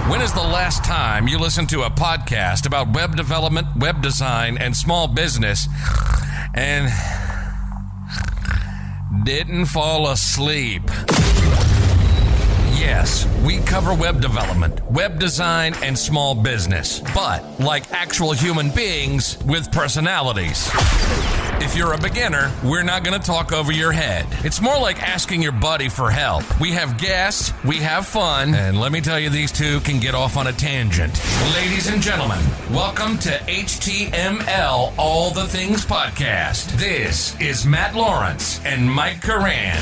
When is the last time you listened to a podcast about web development, web design, and small business and didn't fall asleep? Yes, we cover web development, web design, and small business, but like actual human beings with personalities. If you're a beginner, we're not going to talk over your head. It's more like asking your buddy for help. We have guests, we have fun, and let me tell you, these two can get off on a tangent. Ladies and gentlemen, welcome to HTML All the Things Podcast. This is Matt Lawrence and Mike Curran.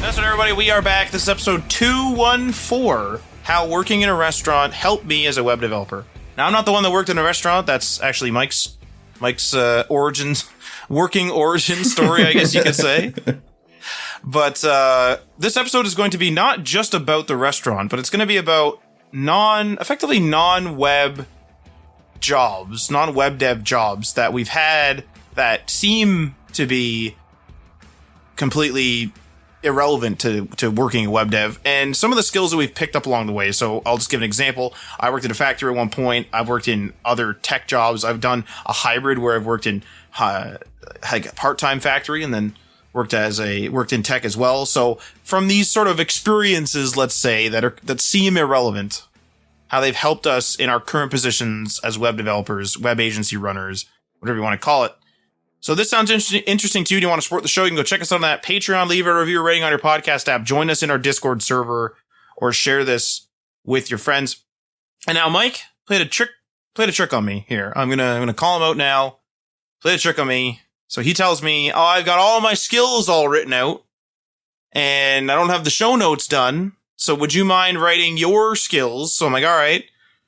That's right, everybody. We are back. This is episode 214, How Working in a Restaurant Helped Me as a Web Developer. Now, I'm not the one that worked in a restaurant. That's actually Mike's working origin story, I guess you could say. But this episode is going to be not just about the restaurant, but it's going to be about effectively non-web jobs, non-web dev jobs that we've had that seem to be completely irrelevant to working in web dev, and some of the skills that we've picked up along the way. So I'll just give an example. I worked at a factory at one point. I've worked in other tech jobs. I've done a hybrid where I've worked in like a part-time factory and then worked in tech as well. So from these sort of experiences, let's say that seem irrelevant, how they've helped us in our current positions as web developers, web agency runners, whatever you want to call it. So this sounds interesting to you. Do you want to support the show? You can go check us out on that Patreon, leave a review rating on your podcast app, join us in our Discord server, or share this with your friends. And now Mike played a trick on me here. I'm gonna call him out now. Played a trick on me. So he tells me, "Oh, I've got all my skills all written out, and I don't have the show notes done. So would you mind writing your skills?" So I'm like, all right.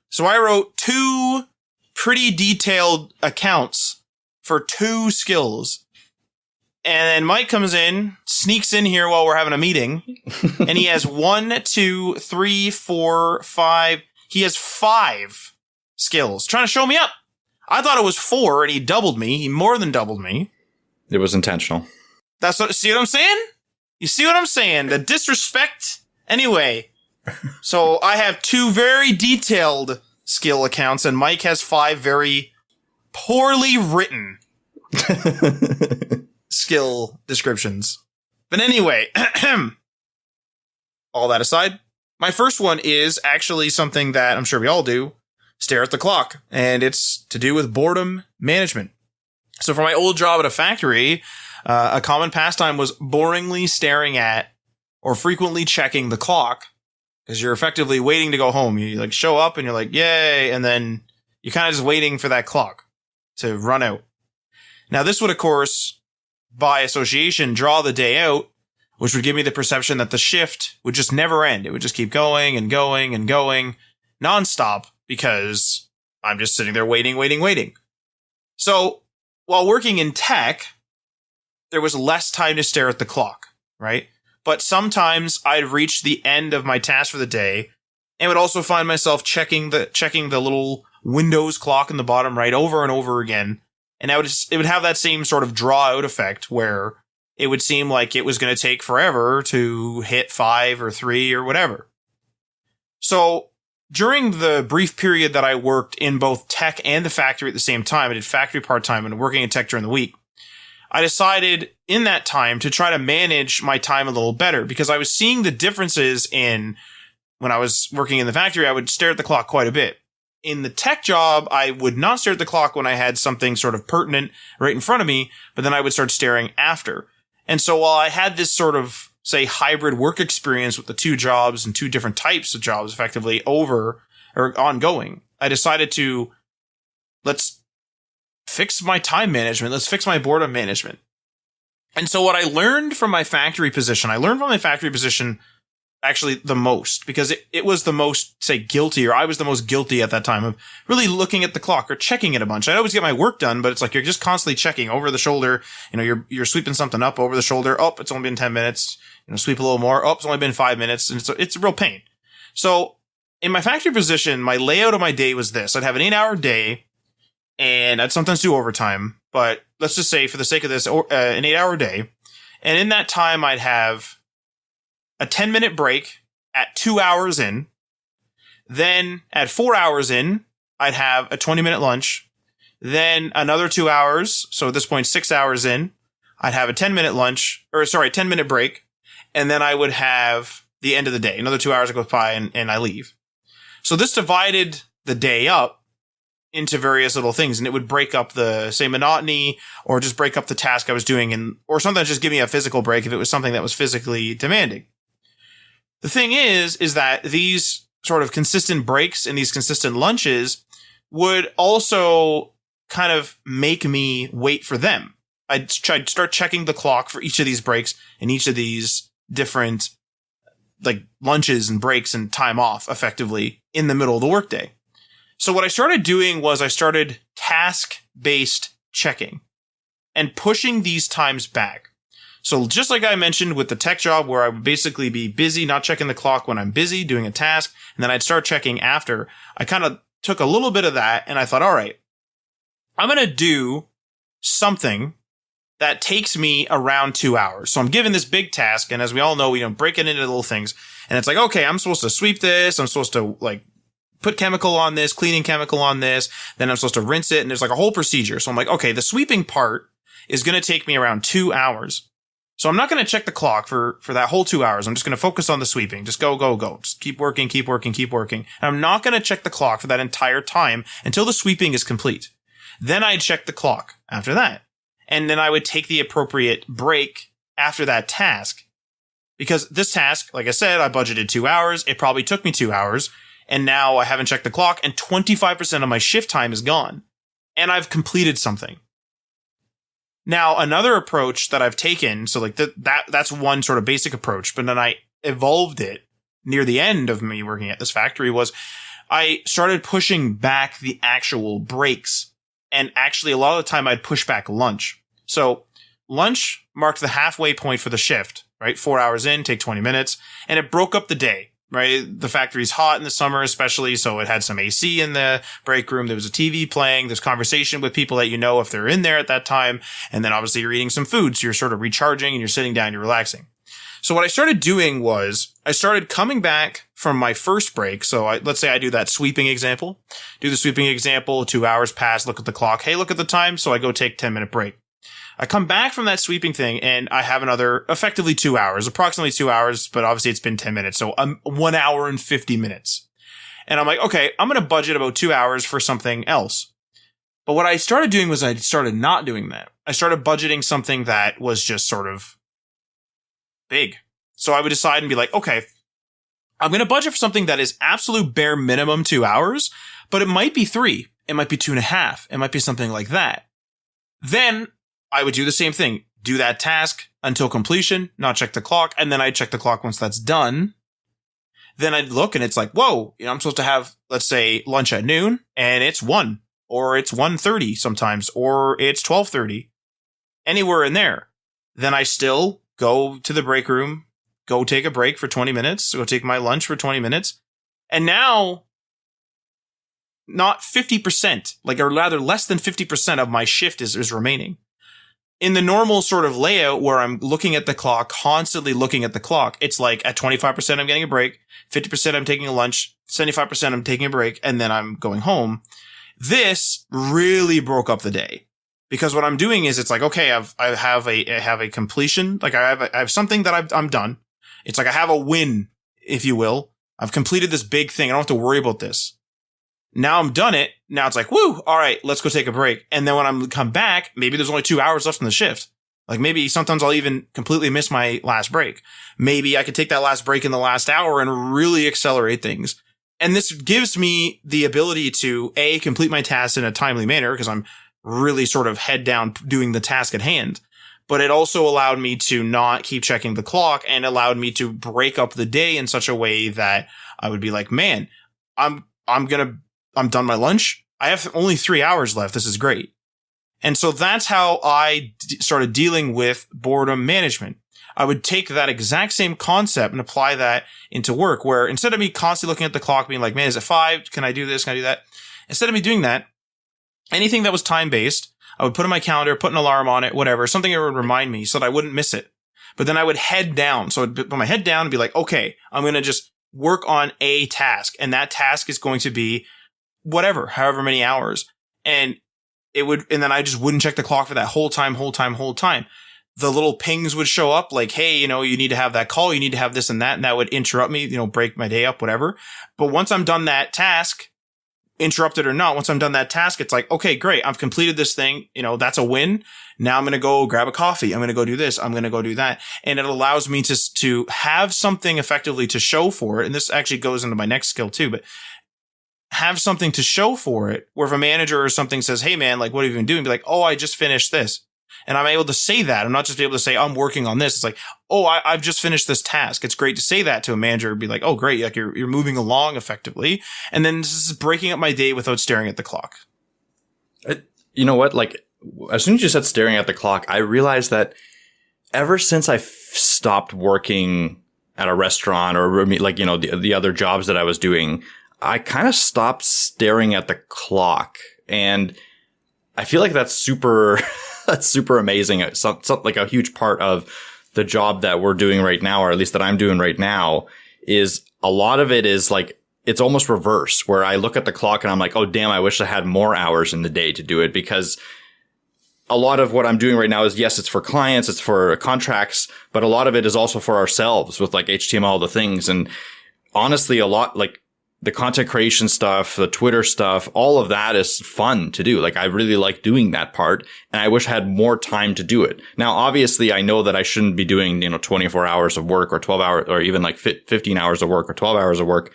So I wrote 2 pretty detailed accounts for 2 skills. And then Mike comes in, sneaks in here while we're having a meeting, and he has 1, 2, 3, 4, 5. He has 5 skills trying to show me up. I thought it was 4, and he doubled me. He more than doubled me. It was intentional. See what I'm saying? You see what I'm saying? The disrespect? Anyway, so I have 2 very detailed skill accounts, and Mike has 5 very poorly written skill descriptions. But anyway, all that aside, my first one is actually something that I'm sure we all do, stare at the clock, and it's to do with boredom management. So for my old job at a factory, a common pastime was boringly staring at or frequently checking the clock, because you're effectively waiting to go home. You like show up and you're like, yay, and then you're kind of just waiting for that clock to run out. Now, this would, of course, by association, draw the day out, which would give me the perception that the shift would just never end. It would just keep going and going and going nonstop because I'm just sitting there waiting. So while working in tech, there was less time to stare at the clock, right? But sometimes I'd reach the end of my task for the day and would also find myself checking the little Windows clock in the bottom right over and over again. And it would have that same sort of draw out effect where it would seem like it was going to take forever to hit 5 or 3 or whatever. So during the brief period that I worked in both tech and the factory at the same time, I did factory part-time and working in tech during the week, I decided in that time to try to manage my time a little better because I was seeing the differences in when I was working in the factory, I would stare at the clock quite a bit. In the tech job, I would not stare at the clock when I had something sort of pertinent right in front of me, but then I would start staring after. And so while I had this sort of, say, hybrid work experience with the 2 jobs and 2 different types of jobs effectively over or ongoing, I decided to let's fix my time management. Let's fix my boredom management. And so what I learned from my factory position, actually the most, because it was the most, say, guilty, or I was the most guilty at that time of really looking at the clock or checking it a bunch. I'd always get my work done, but it's like you're just constantly checking over the shoulder. You know, you're sweeping something up over the shoulder. Oh, it's only been 10 minutes. You know, sweep a little more. Oh, it's only been 5 minutes. And it's a real pain. So in my factory position, my layout of my day was this. I'd have an 8-hour day and I'd sometimes do overtime, but let's just say for the sake of this, an 8-hour day. And in that time, I'd have a 10-minute break at 2 hours in. Then at 4 hours in, I'd have a 20-minute lunch. Then another 2 hours. So at this point, 6 hours in, I'd have a 10-minute break. And then I would have the end of the day. Another 2 hours goes by and I leave. So this divided the day up into various little things, and it would break up the, say, monotony, or just break up the task I was doing, or sometimes just give me a physical break if it was something that was physically demanding. The thing is that these sort of consistent breaks and these consistent lunches would also kind of make me wait for them. I'd start checking the clock for each of these breaks and each of these different like lunches and breaks and time off effectively in the middle of the workday. So what I started doing was I started task-based checking and pushing these times back. So just like I mentioned with the tech job where I would basically be busy, not checking the clock when I'm busy doing a task, and then I'd start checking after, I kind of took a little bit of that and I thought, all right, I'm going to do something that takes me around 2 hours. So I'm given this big task, and as we all know, we don't break it into little things. And it's like, okay, I'm supposed to sweep this. I'm supposed to like put chemical on this, cleaning chemical on this. Then I'm supposed to rinse it. And there's like a whole procedure. So I'm like, okay, the sweeping part is going to take me around 2 hours. So I'm not going to check the clock for that whole 2 hours. I'm just going to focus on the sweeping. Just go. Just keep working. And I'm not going to check the clock for that entire time until the sweeping is complete. Then I'd check the clock after that. And then I would take the appropriate break after that task. Because this task, like I said, I budgeted 2 hours. It probably took me 2 hours. And now I haven't checked the clock and 25% of my shift time is gone. And I've completed something. Now, another approach that I've taken, so like that's one sort of basic approach, but then I evolved it near the end of me working at this factory, was I started pushing back the actual breaks. And actually, a lot of the time I'd push back lunch. So lunch marked the halfway point for the shift, right? 4 hours in, take 20 minutes, and it broke up the day, right? The factory's hot in the summer, especially. So it had some AC in the break room. There was a TV playing. There's conversation with people that you know if they're in there at that time. And then obviously you're eating some food. So you're sort of recharging and you're sitting down, you're relaxing. So what I started doing was I started coming back from my first break. So let's say I do that sweeping example, 2 hours pass, look at the clock. Hey, look at the time. So I go take 10-minute break. I come back from that sweeping thing and I have another effectively 2 hours, approximately 2 hours, but obviously it's been 10 minutes. So I'm 1 hour and 50 minutes. And I'm like, okay, I'm going to budget about 2 hours for something else. But what I started doing was I started not doing that. I started budgeting something that was just sort of big. So I would decide and be like, okay, I'm going to budget for something that is absolute bare minimum 2 hours, but it might be 3. It might be 2.5. It might be something like that. Then I would do the same thing. Do that task until completion, not check the clock. And then I'd check the clock once that's done. Then I'd look and it's like, whoa, I'm supposed to have, let's say, lunch at noon and it's 1 or it's 1:30 sometimes, or it's 12:30, anywhere in there. Then I still go to the break room, go take a break for 20 minutes, go take my lunch for 20 minutes. And now, not 50%, or rather less than 50% of my shift is remaining. In the normal sort of layout where I'm looking at the clock, constantly looking at the clock, it's like at 25% I'm getting a break, 50% I'm taking a lunch, 75% I'm taking a break, and then I'm going home. This really broke up the day. Because what I'm doing is it's like, okay, I have a completion. Like I have something that I'm done. It's like I have a win, if you will. I've completed this big thing. I don't have to worry about this. Now I'm done it. Now it's like, woo, all right, let's go take a break. And then when I come back, maybe there's only 2 hours left in the shift. Like maybe sometimes I'll even completely miss my last break. Maybe I could take that last break in the last hour and really accelerate things. And this gives me the ability to complete my tasks in a timely manner because I'm really sort of head down doing the task at hand. But it also allowed me to not keep checking the clock and allowed me to break up the day in such a way that I would be like, man, I'm done my lunch. I have only 3 hours left. This is great. And so that's how I started dealing with boredom management. I would take that exact same concept and apply that into work, where instead of me constantly looking at the clock being like, man, is it 5? Can I do this? Can I do that? Instead of me doing that, anything that was time-based, I would put in my calendar, put an alarm on it, whatever, something that would remind me so that I wouldn't miss it. But then I would head down. So I'd put my head down and be like, okay, I'm going to just work on a task, and that task is going to be whatever, however many hours. And then I just wouldn't check the clock for that whole time. The little pings would show up like, hey, you need to have that call, you need to have this and that would interrupt me, break my day up, whatever. But once I'm done that task, interrupted or not, once I'm done that task, it's like, okay, great. I've completed this thing. That's a win. Now I'm going to go grab a coffee. I'm going to go do this. I'm going to go do that. And it allows me to have something effectively to show for it. And this actually goes into my next skill too, but have something to show for it, where if a manager or something says, hey man, like, what have you been doing? Be like, oh, I just finished this. And I'm able to say that. I'm not just able to say, I'm working on this. It's like, oh, I've just finished this task. It's great to say that to a manager. Be like, oh, great. Like you're moving along effectively. And then this is breaking up my day without staring at the clock. You know what? Like, as soon as you said staring at the clock, I realized that ever since I stopped working at a restaurant or like, the other jobs that I was doing, I kind of stopped staring at the clock. And I feel like that's super amazing. It's like a huge part of the job that we're doing right now, or at least that I'm doing right now, is a lot of it is like, it's almost reverse, where I look at the clock and I'm like, oh, damn, I wish I had more hours in the day to do it, because a lot of what I'm doing right now is, yes, it's for clients, it's for contracts, but a lot of it is also for ourselves with like HTML, the things. And honestly, a lot like the content creation stuff, the Twitter stuff, all of that is fun to do. Like, I really like doing that part, and I wish I had more time to do it. Now, obviously, I know that I shouldn't be doing, 24 hours of work or 12 hours or even like 15 hours of work or 12 hours of work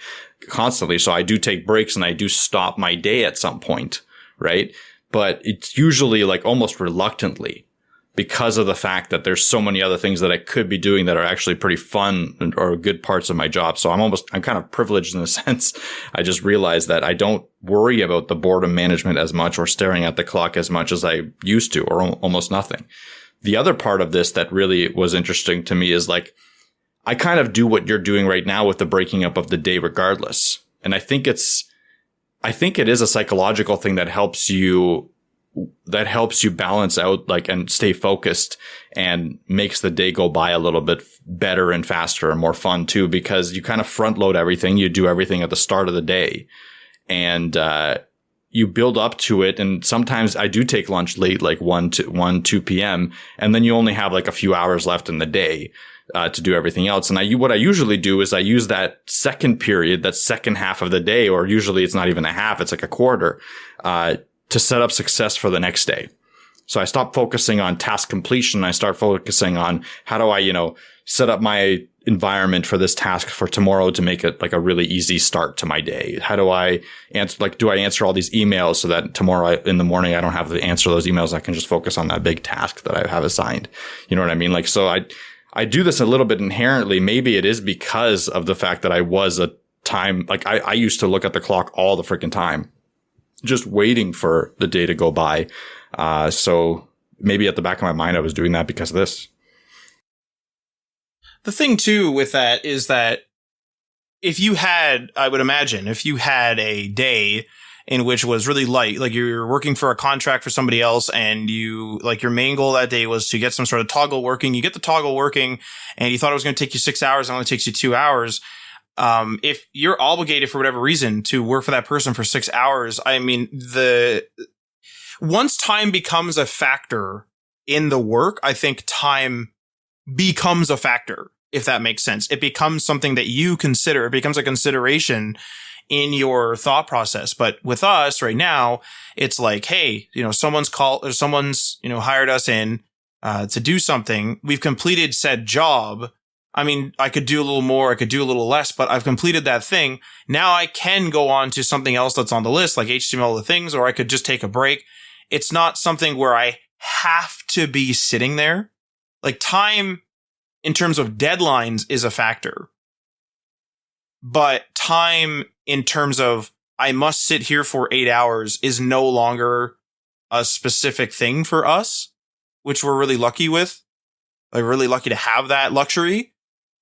constantly. So I do take breaks and I do stop my day at some point, right? But it's usually like almost reluctantly, because of the fact that there's so many other things that I could be doing that are actually pretty fun or good parts of my job. So I'm kind of privileged in a sense. I just realized that I don't worry about the boredom management as much or staring at the clock as much as I used to, or almost nothing. The other part of this that really was interesting to me is like, I kind of do what you're doing right now with the breaking up of the day regardless. And I think it is a psychological thing that helps you balance out, like, and stay focused, and makes the day go by a little bit better and faster and more fun too, because you kind of front load everything. You do everything at the start of the day, and you build up to it. And sometimes I do take lunch late, like 2 p.m. And then you only have like a few hours left in the day to do everything else. And what I usually do is I use that second period, that second half of the day, or usually it's not even a half, it's like a quarter, to set up success for the next day. So I stop focusing on task completion. I start focusing on how do I, set up my environment for this task for tomorrow to make it like a really easy start to my day. How do I answer, like, do I answer all these emails so that tomorrow in the morning I don't have to answer those emails? I can just focus on that big task that I have assigned. You know what I mean? Like, so I do this a little bit inherently. Maybe it is because of the fact that I was a time, like I used to look at the clock all the freaking time, just waiting for the day to go by. So maybe at the back of my mind, I was doing that because of this. The thing too with that is that I would imagine if you had a day in which was really light, like you're working for a contract for somebody else, and your main goal that day was to get some sort of toggle working, you get the toggle working and you thought it was going to take you 6 hours, and it only takes you 2 hours. If you're obligated for whatever reason to work for that person for 6 hours, I mean, once time becomes a factor in the work, I think time becomes a factor, if that makes sense. It becomes something that you consider. It becomes a consideration in your thought process. But with us right now, it's like, hey, someone's hired us in, to do something. We've completed said job. I mean, I could do a little more, I could do a little less, but I've completed that thing. Now I can go on to something else that's on the list, like HTML, the things, or I could just take a break. It's not something where I have to be sitting there. Like, time in terms of deadlines is a factor, but time in terms of I must sit here for 8 hours is no longer a specific thing for us, which we're really lucky with. Like, really lucky to have that luxury.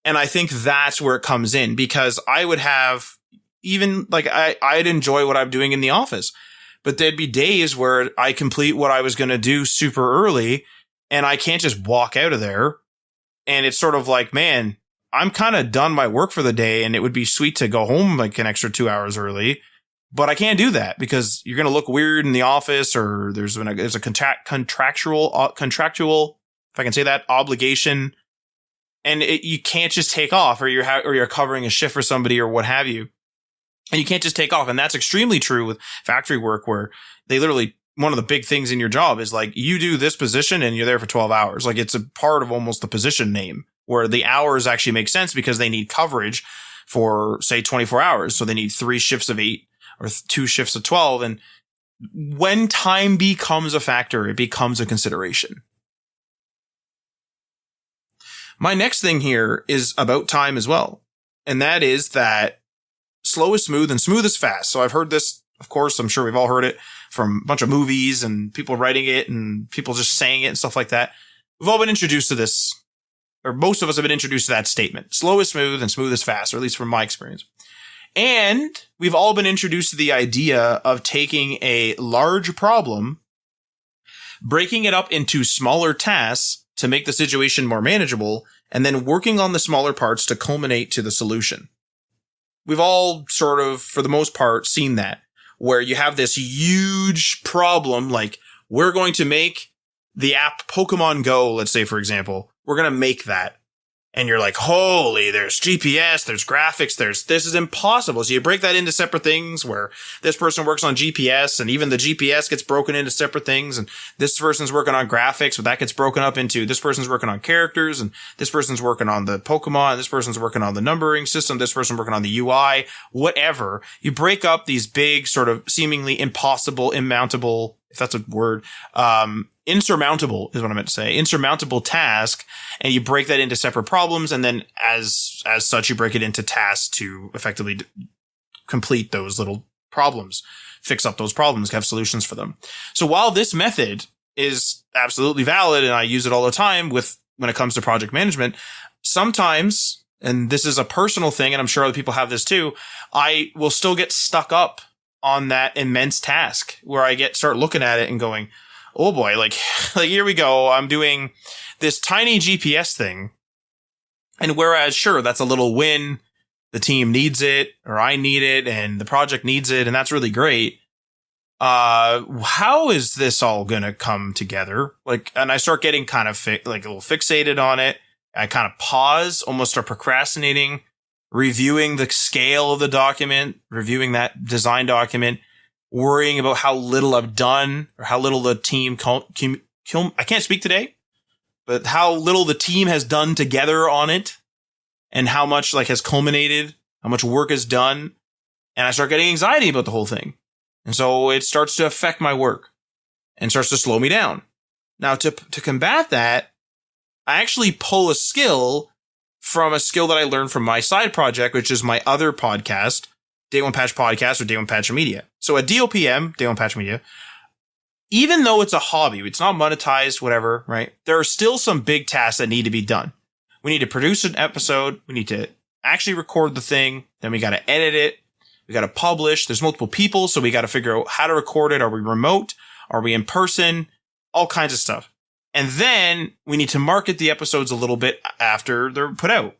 And I think that's where it comes in, because I would have even like I'd enjoy what I'm doing in the office, but there'd be days where I complete what I was going to do super early and I can't just walk out of there. And it's sort of like, man, I'm kind of done my work for the day, and it would be sweet to go home like an extra 2 hours early. But I can't do that because you're going to look weird in the office, or there's a contractual, if I can say that, obligation. And you can't just take off, or you're covering a shift for somebody or what have you. And you can't just take off. And that's extremely true with factory work, where they literally, one of the big things in your job is like, you do this position and you're there for 12 hours. Like, it's a part of almost the position name, where the hours actually make sense because they need coverage for, say, 24 hours. So they need 3 shifts of 8 or 2 shifts of 12. And when time becomes a factor, it becomes a consideration. My next thing here is about time as well. And that is that slow is smooth and smooth is fast. So I've heard this, of course, I'm sure we've all heard it from a bunch of movies and people writing it and people just saying it and stuff like that. We've all been introduced to this, or most of us have been introduced to that statement. Slow is smooth and smooth is fast, or at least from my experience. And we've all been introduced to the idea of taking a large problem, breaking it up into smaller tasks to make the situation more manageable, and then working on the smaller parts to culminate to the solution. We've all sort of, for the most part, seen that, where you have this huge problem, like, we're going to make the app Pokemon Go, let's say, for example. We're going to make that. And you're like, holy, there's GPS, there's graphics, this is impossible. So you break that into separate things, where this person works on GPS, and even the GPS gets broken into separate things. And this person's working on graphics, but that gets broken up into this person's working on characters, and this person's working on the Pokemon, this person's working on the numbering system, this person's working on the UI, whatever. You break up these big, sort of seemingly impossible, immountable, if that's a word, insurmountable is what I meant to say, insurmountable task, and you break that into separate problems, and then as such, you break it into tasks to effectively complete those little problems, fix up those problems, have solutions for them. So while this method is absolutely valid, and I use it all the time when it comes to project management, sometimes, and this is a personal thing, and I'm sure other people have this too, I will still get stuck up on that immense task, where I start looking at it and going, oh boy, like here we go. I'm doing this tiny GPS thing. And whereas, sure, that's a little win. The team needs it, or I need it, and the project needs it. And that's really great. How is this all going to come together? Like, and I start getting kind of a little fixated on it. I kind of pause, almost start procrastinating, reviewing the scale of the document, reviewing that design document, worrying about how little I've done, or how little the team, I can't speak today, but how little the team has done together on it, and how much has culminated, how much work is done. And I start getting anxiety about the whole thing. And so it starts to affect my work and starts to slow me down. Now, to combat that, I actually pull a skill from a skill that I learned from my side project, which is my other podcast, Day One Patch Podcast, or Day One Patch Media. So at DOPM, Day One Patch Media, even though it's a hobby, it's not monetized, whatever, right? There are still some big tasks that need to be done. We need to produce an episode. We need to actually record the thing. Then we got to edit it. We got to publish. There's multiple people, so we got to figure out how to record it. Are we remote? Are we in person? All kinds of stuff. And then we need to market the episodes a little bit after they're put out.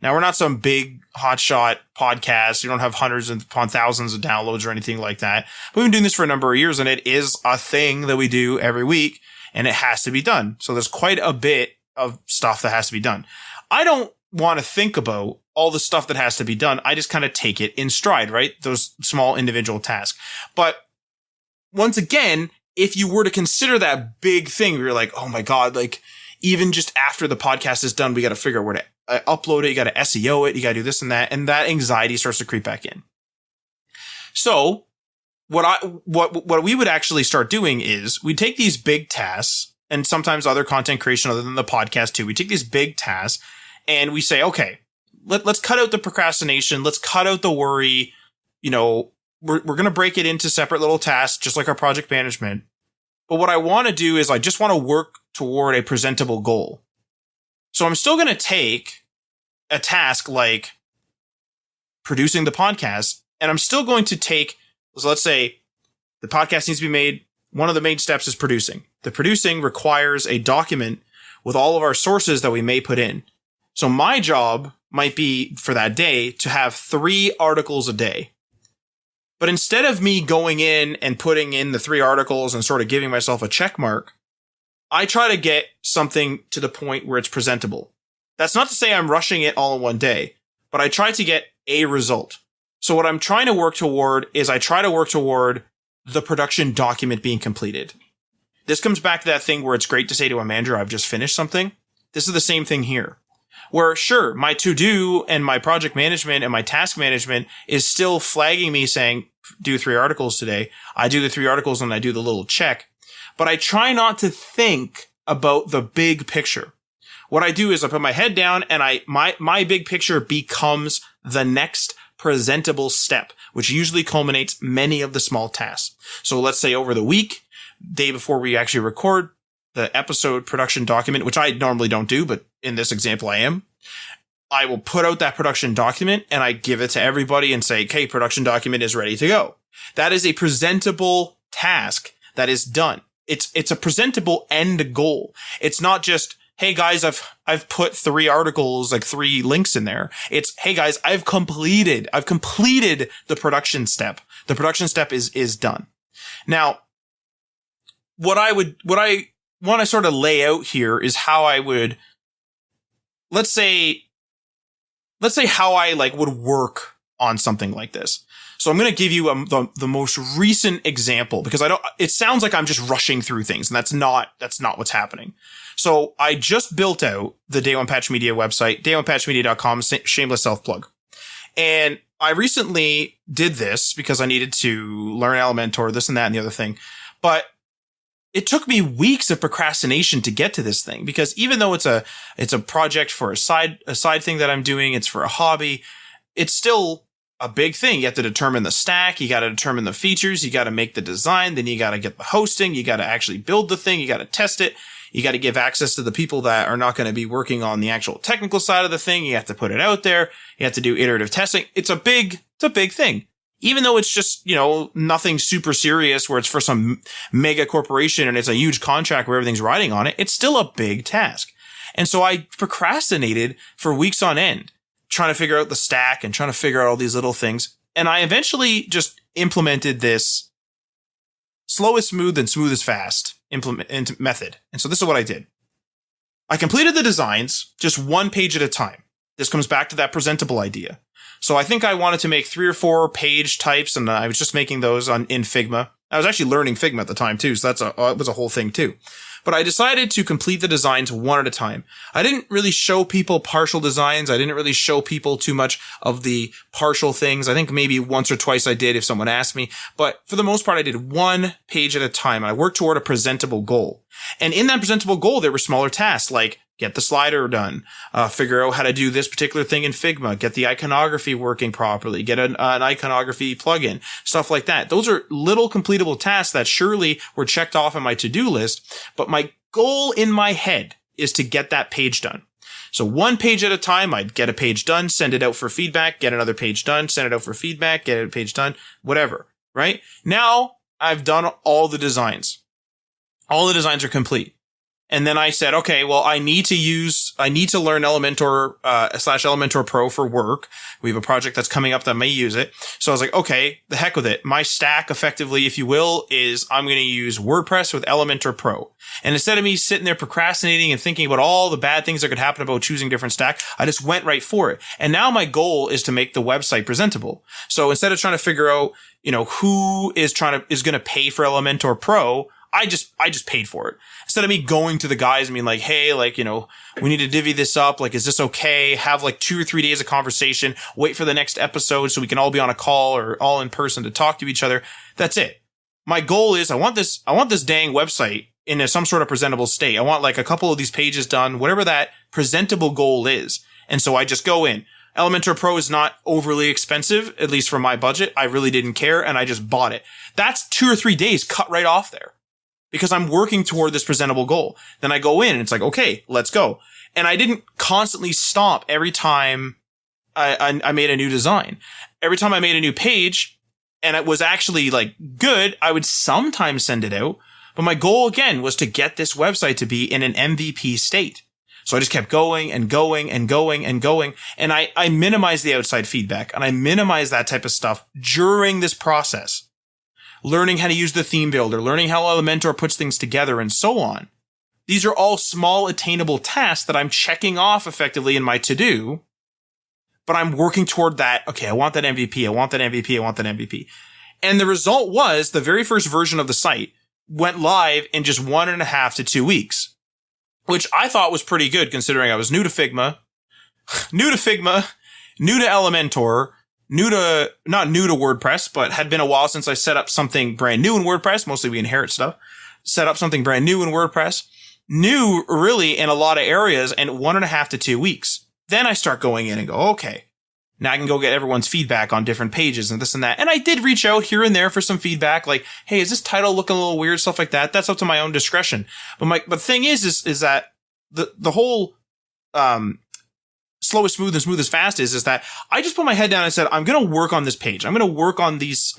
Now, we're not some big hotshot podcast. We don't have hundreds upon thousands of downloads or anything like that. But we've been doing this for a number of years, and it is a thing that we do every week, and it has to be done. So there's quite a bit of stuff that has to be done. I don't want to think about all the stuff that has to be done. I just kind of take it in stride, right? Those small individual tasks. But once again, if you were to consider that big thing, you're like, oh my God, even just after the podcast is done, we got to figure out where to upload it. You got to SEO it. You got to do this and that. And that anxiety starts to creep back in. So what we would actually start doing is we take these big tasks, and sometimes other content creation other than the podcast too. We take these big tasks and we say, okay, let's cut out the procrastination. Let's cut out the worry. We're going to break it into separate little tasks, just like our project management. But what I want to do is I just want to work toward a presentable goal. So I'm still going to take a task like producing the podcast, and I'm still going to take, so let's say the podcast needs to be made. One of the main steps is producing. The producing requires a document with all of our sources that we may put in. So my job, might be for that day to have 3 articles a day. But instead of me going in and putting in the 3 articles and sort of giving myself a check mark, I try to get something to the point where it's presentable. That's not to say I'm rushing it all in one day, but I try to get a result. So what I'm trying to work toward is I try to work toward the production document being completed. This comes back to that thing where it's great to say to a manager, I've just finished something. This is the same thing here. Where, sure, my to-do and my project management and my task management is still flagging me saying, do 3 articles today. I do the 3 articles and I do the little check. But I try not to think about the big picture. What I do is I put my head down and my big picture becomes the next presentable step, which usually culminates many of the small tasks. So let's say over the week, day before we actually record the episode production document, which I normally don't do, but in this example I am, I will put out that production document and I give it to everybody and say, okay, production document is ready to go. That is a presentable task that is done. It's a presentable end goal. It's not just, hey guys, I've put 3 articles, like 3 links in there. It's, hey guys, I've completed the production step. The production step is done. Now, what I want to sort of lay out here is how I would, let's say how I would work on something like this. So I'm going to give you the most recent example because it sounds like I'm just rushing through things and that's not what's happening. So I just built out the Day One Patch Media website, dayonepatchmedia.com, shameless self-plug. And I recently did this because I needed to learn Elementor, this and that and the other thing. But it took me weeks of procrastination to get to this thing because even though it's a project for a side thing that I'm doing, it's for a hobby, it's still a big thing. You have to determine the stack. You got to determine the features. You got to make the design. Then you got to get the hosting. You got to actually build the thing. You got to test it. You got to give access to the people that are not going to be working on the actual technical side of the thing. You have to put it out there. You have to do iterative testing. It's a big thing. Even though it's just, nothing super serious where it's for some mega corporation and it's a huge contract where everything's riding on it, it's still a big task. And so I procrastinated for weeks on end, trying to figure out the stack and trying to figure out all these little things. And I eventually just implemented this slow is smooth and smooth is fast method. And so this is what I did. I completed the designs just 1 page at a time. This comes back to that presentable idea. So I think I wanted to make 3 or 4 page types, and I was just making those in Figma. I was actually learning Figma at the time too, so it was a whole thing too. But I decided to complete the designs 1 at a time. I didn't really show people partial designs. I didn't really show people too much of the partial things. I think maybe once or twice I did if someone asked me. But for the most part, I did 1 page at a time. I worked toward a presentable goal. And in that presentable goal, there were smaller tasks like get the slider done, figure out how to do this particular thing in Figma, get the iconography working properly, get an iconography plugin, stuff like that. Those are little completable tasks that surely were checked off on my to-do list, but my goal in my head is to get that page done. So 1 page at a time, I'd get a page done, send it out for feedback, get another page done, send it out for feedback, get a page done, whatever, right? Now I've done all the designs. All the designs are complete. And then I said, okay, well, I need to learn Elementor, /Elementor Pro for work. We have a project that's coming up that may use it. So I was like, okay, the heck with it. My stack effectively, if you will, is I'm going to use WordPress with Elementor Pro. And instead of me sitting there procrastinating and thinking about all the bad things that could happen about choosing different stack, I just went right for it. And now my goal is to make the website presentable. So instead of trying to figure out, who is going to pay for Elementor Pro, I just paid for it. Instead of me going to the guys and being like, hey, we need to divvy this up. Is this okay? Have 2 or 3 days of conversation, wait for the next episode so we can all be on a call or all in person to talk to each other. That's it. My goal is I want this dang website in some sort of presentable state. I want a couple of these pages done, whatever that presentable goal is. And so I just go in. Elementor Pro is not overly expensive, at least for my budget. I really didn't care and I just bought it. That's 2 or 3 days cut right off there. Because I'm working toward this presentable goal. Then I go in and it's like, okay, let's go. And I didn't constantly stop every time I made a new design. Every time I made a new page and it was actually good, I would sometimes send it out. But my goal again was to get this website to be in an MVP state. So I just kept going and going and going and going. And I minimized the outside feedback and I minimized that type of stuff during this process. Learning how to use the theme builder, learning how Elementor puts things together and so on. These are all small attainable tasks that I'm checking off effectively in my to-do, but I'm working toward that. Okay, I want that MVP. I want that MVP. I want that MVP. And the result was the very first version of the site went live in just 1.5 to 2 weeks, which I thought was pretty good considering I was new to Figma, new to Elementor, not new to WordPress, but had been a while since I set up something brand new in WordPress. Mostly we inherit stuff. Set up something brand new in WordPress. New really in a lot of areas and 1.5 to 2 weeks. Then I start going in and go, okay, now I can go get everyone's feedback on different pages and this and that. And I did reach out here and there for some feedback, like, hey, is this title looking a little weird? Stuff like that. That's up to my own discretion. But the thing is that the whole, slow is smooth and smooth is fast is that I just put my head down and said, I'm going to work on this page. I'm going to work on this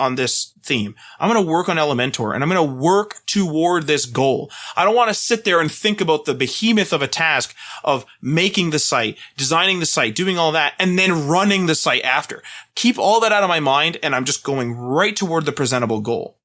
theme. I'm going to work on Elementor and I'm going to work toward this goal. I don't want to sit there and think about the behemoth of a task of making the site, designing the site, doing all that, and then running the site after. Keep all that out of my mind and I'm just going right toward the presentable goal.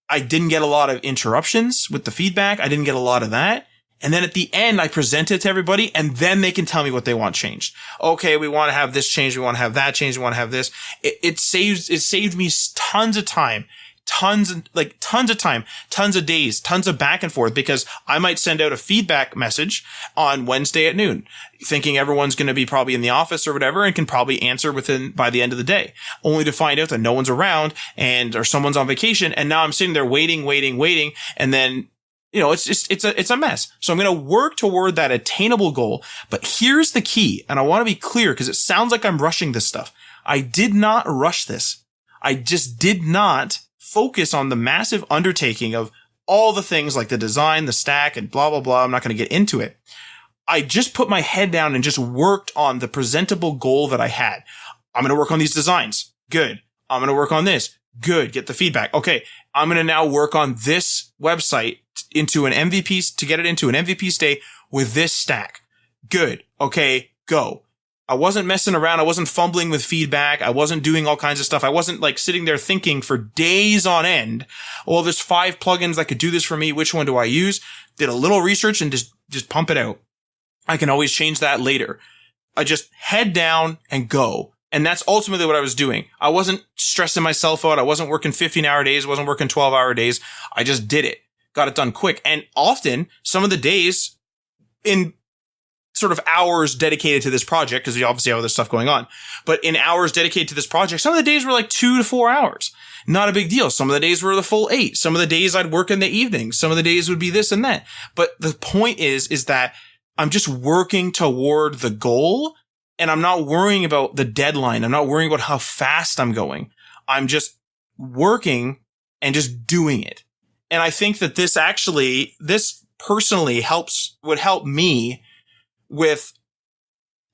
I didn't get a lot of interruptions with the feedback. I didn't get a lot of that. And then at the end, I present it to everybody and then they can tell me what they want changed. Okay, we want to have this change. We want to have that change. We want to have this. It saved me tons of time, tons of days, tons of back and forth because I might send out a feedback message on Wednesday at noon thinking everyone's going to be probably in the office or whatever and can probably answer by the end of the day, only to find out that no one's around or someone's on vacation. And now I'm sitting there waiting. And then, it's a mess. So I'm going to work toward that attainable goal. But here's the key. And I want to be clear because it sounds like I'm rushing this stuff. I did not rush this. I just did not focus on the massive undertaking of all the things like the design, the stack, and blah, blah, blah. I'm not going to get into it. I just put my head down and just worked on the presentable goal that I had. I'm going to work on these designs. Good. I'm going to work on this. Good. Get the feedback. Okay. I'm going to now work on this website into an MVP, to get it into an MVP state with this stack. Good. Okay. Go. I wasn't messing around. I wasn't fumbling with feedback. I wasn't doing all kinds of stuff. I wasn't like sitting there thinking for days on end. Well, there's 5 plugins that could do this for me. Which one do I use? Did a little research and just pump it out. I can always change that later. I just head down and go. And that's ultimately what I was doing. I wasn't stressing myself out. I wasn't working 15-hour days. I wasn't working 12-hour days. I just did it. Got it done quick. And often, some of the days in sort of hours dedicated to this project, because we obviously have other stuff going on, but in hours dedicated to this project, some of the days were like 2 to 4 hours. Not a big deal. Some of the days were the full 8. Some of the days I'd work in the evening. Some of the days would be this and that. But the point is that I'm just working toward the goal. And I'm not worrying about the deadline. I'm not worrying about how fast I'm going. I'm just working and just doing it. And I think that this personally would help me with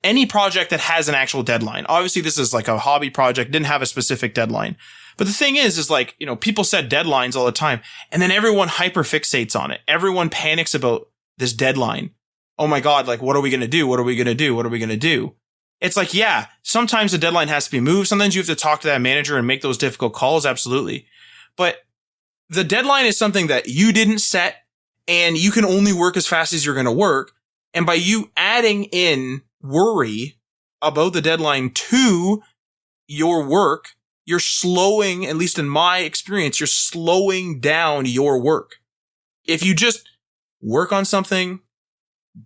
any project that has an actual deadline. Obviously, this is like a hobby project, didn't have a specific deadline. But the thing is like, people set deadlines all the time and then everyone hyperfixates on it. Everyone panics about this deadline. Oh my God, like, what are we going to do? What are we going to do? What are we going to do? It's like, yeah, sometimes the deadline has to be moved. Sometimes you have to talk to that manager and make those difficult calls. Absolutely. But the deadline is something that you didn't set and you can only work as fast as you're going to work. And by you adding in worry about the deadline to your work, you're slowing, at least in my experience, you're slowing down your work. If you just work on something,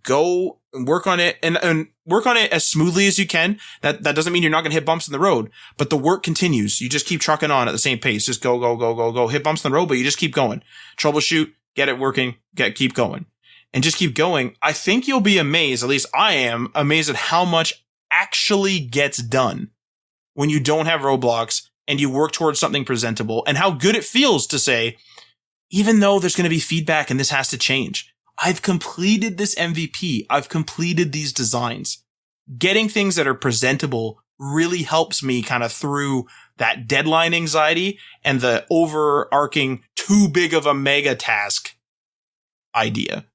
go and work on it and work on it as smoothly as you can. That doesn't mean you're not going to hit bumps in the road, but the work continues. You just keep trucking on at the same pace. Just go, hit bumps in the road, but you just keep going. Troubleshoot, get it working, keep going and just keep going. I think you'll be amazed. At least I am amazed at how much actually gets done when you don't have roadblocks and you work towards something presentable and how good it feels to say, even though there's going to be feedback and this has to change, I've completed this MVP. I've completed these designs. Getting things that are presentable really helps me kind of through that deadline anxiety and the overarching too big of a mega task idea.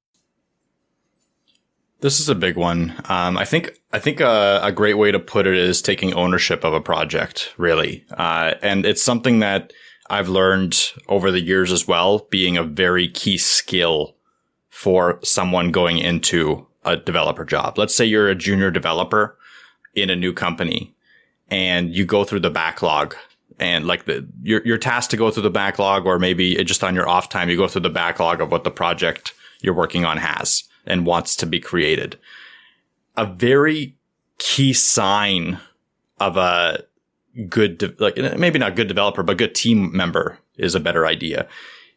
This is a big one. I think a great way to put it is taking ownership of a project, really. And it's something that I've learned over the years as well, being a very key skill for someone going into a developer job. Let's say you're a junior developer in a new company and you go through the backlog, and like you're tasked to go through the backlog, or maybe just on your off time, you go through the backlog of what the project you're working on has and wants to be created. A very key sign of a good, maybe not good developer, but good team member is a better idea,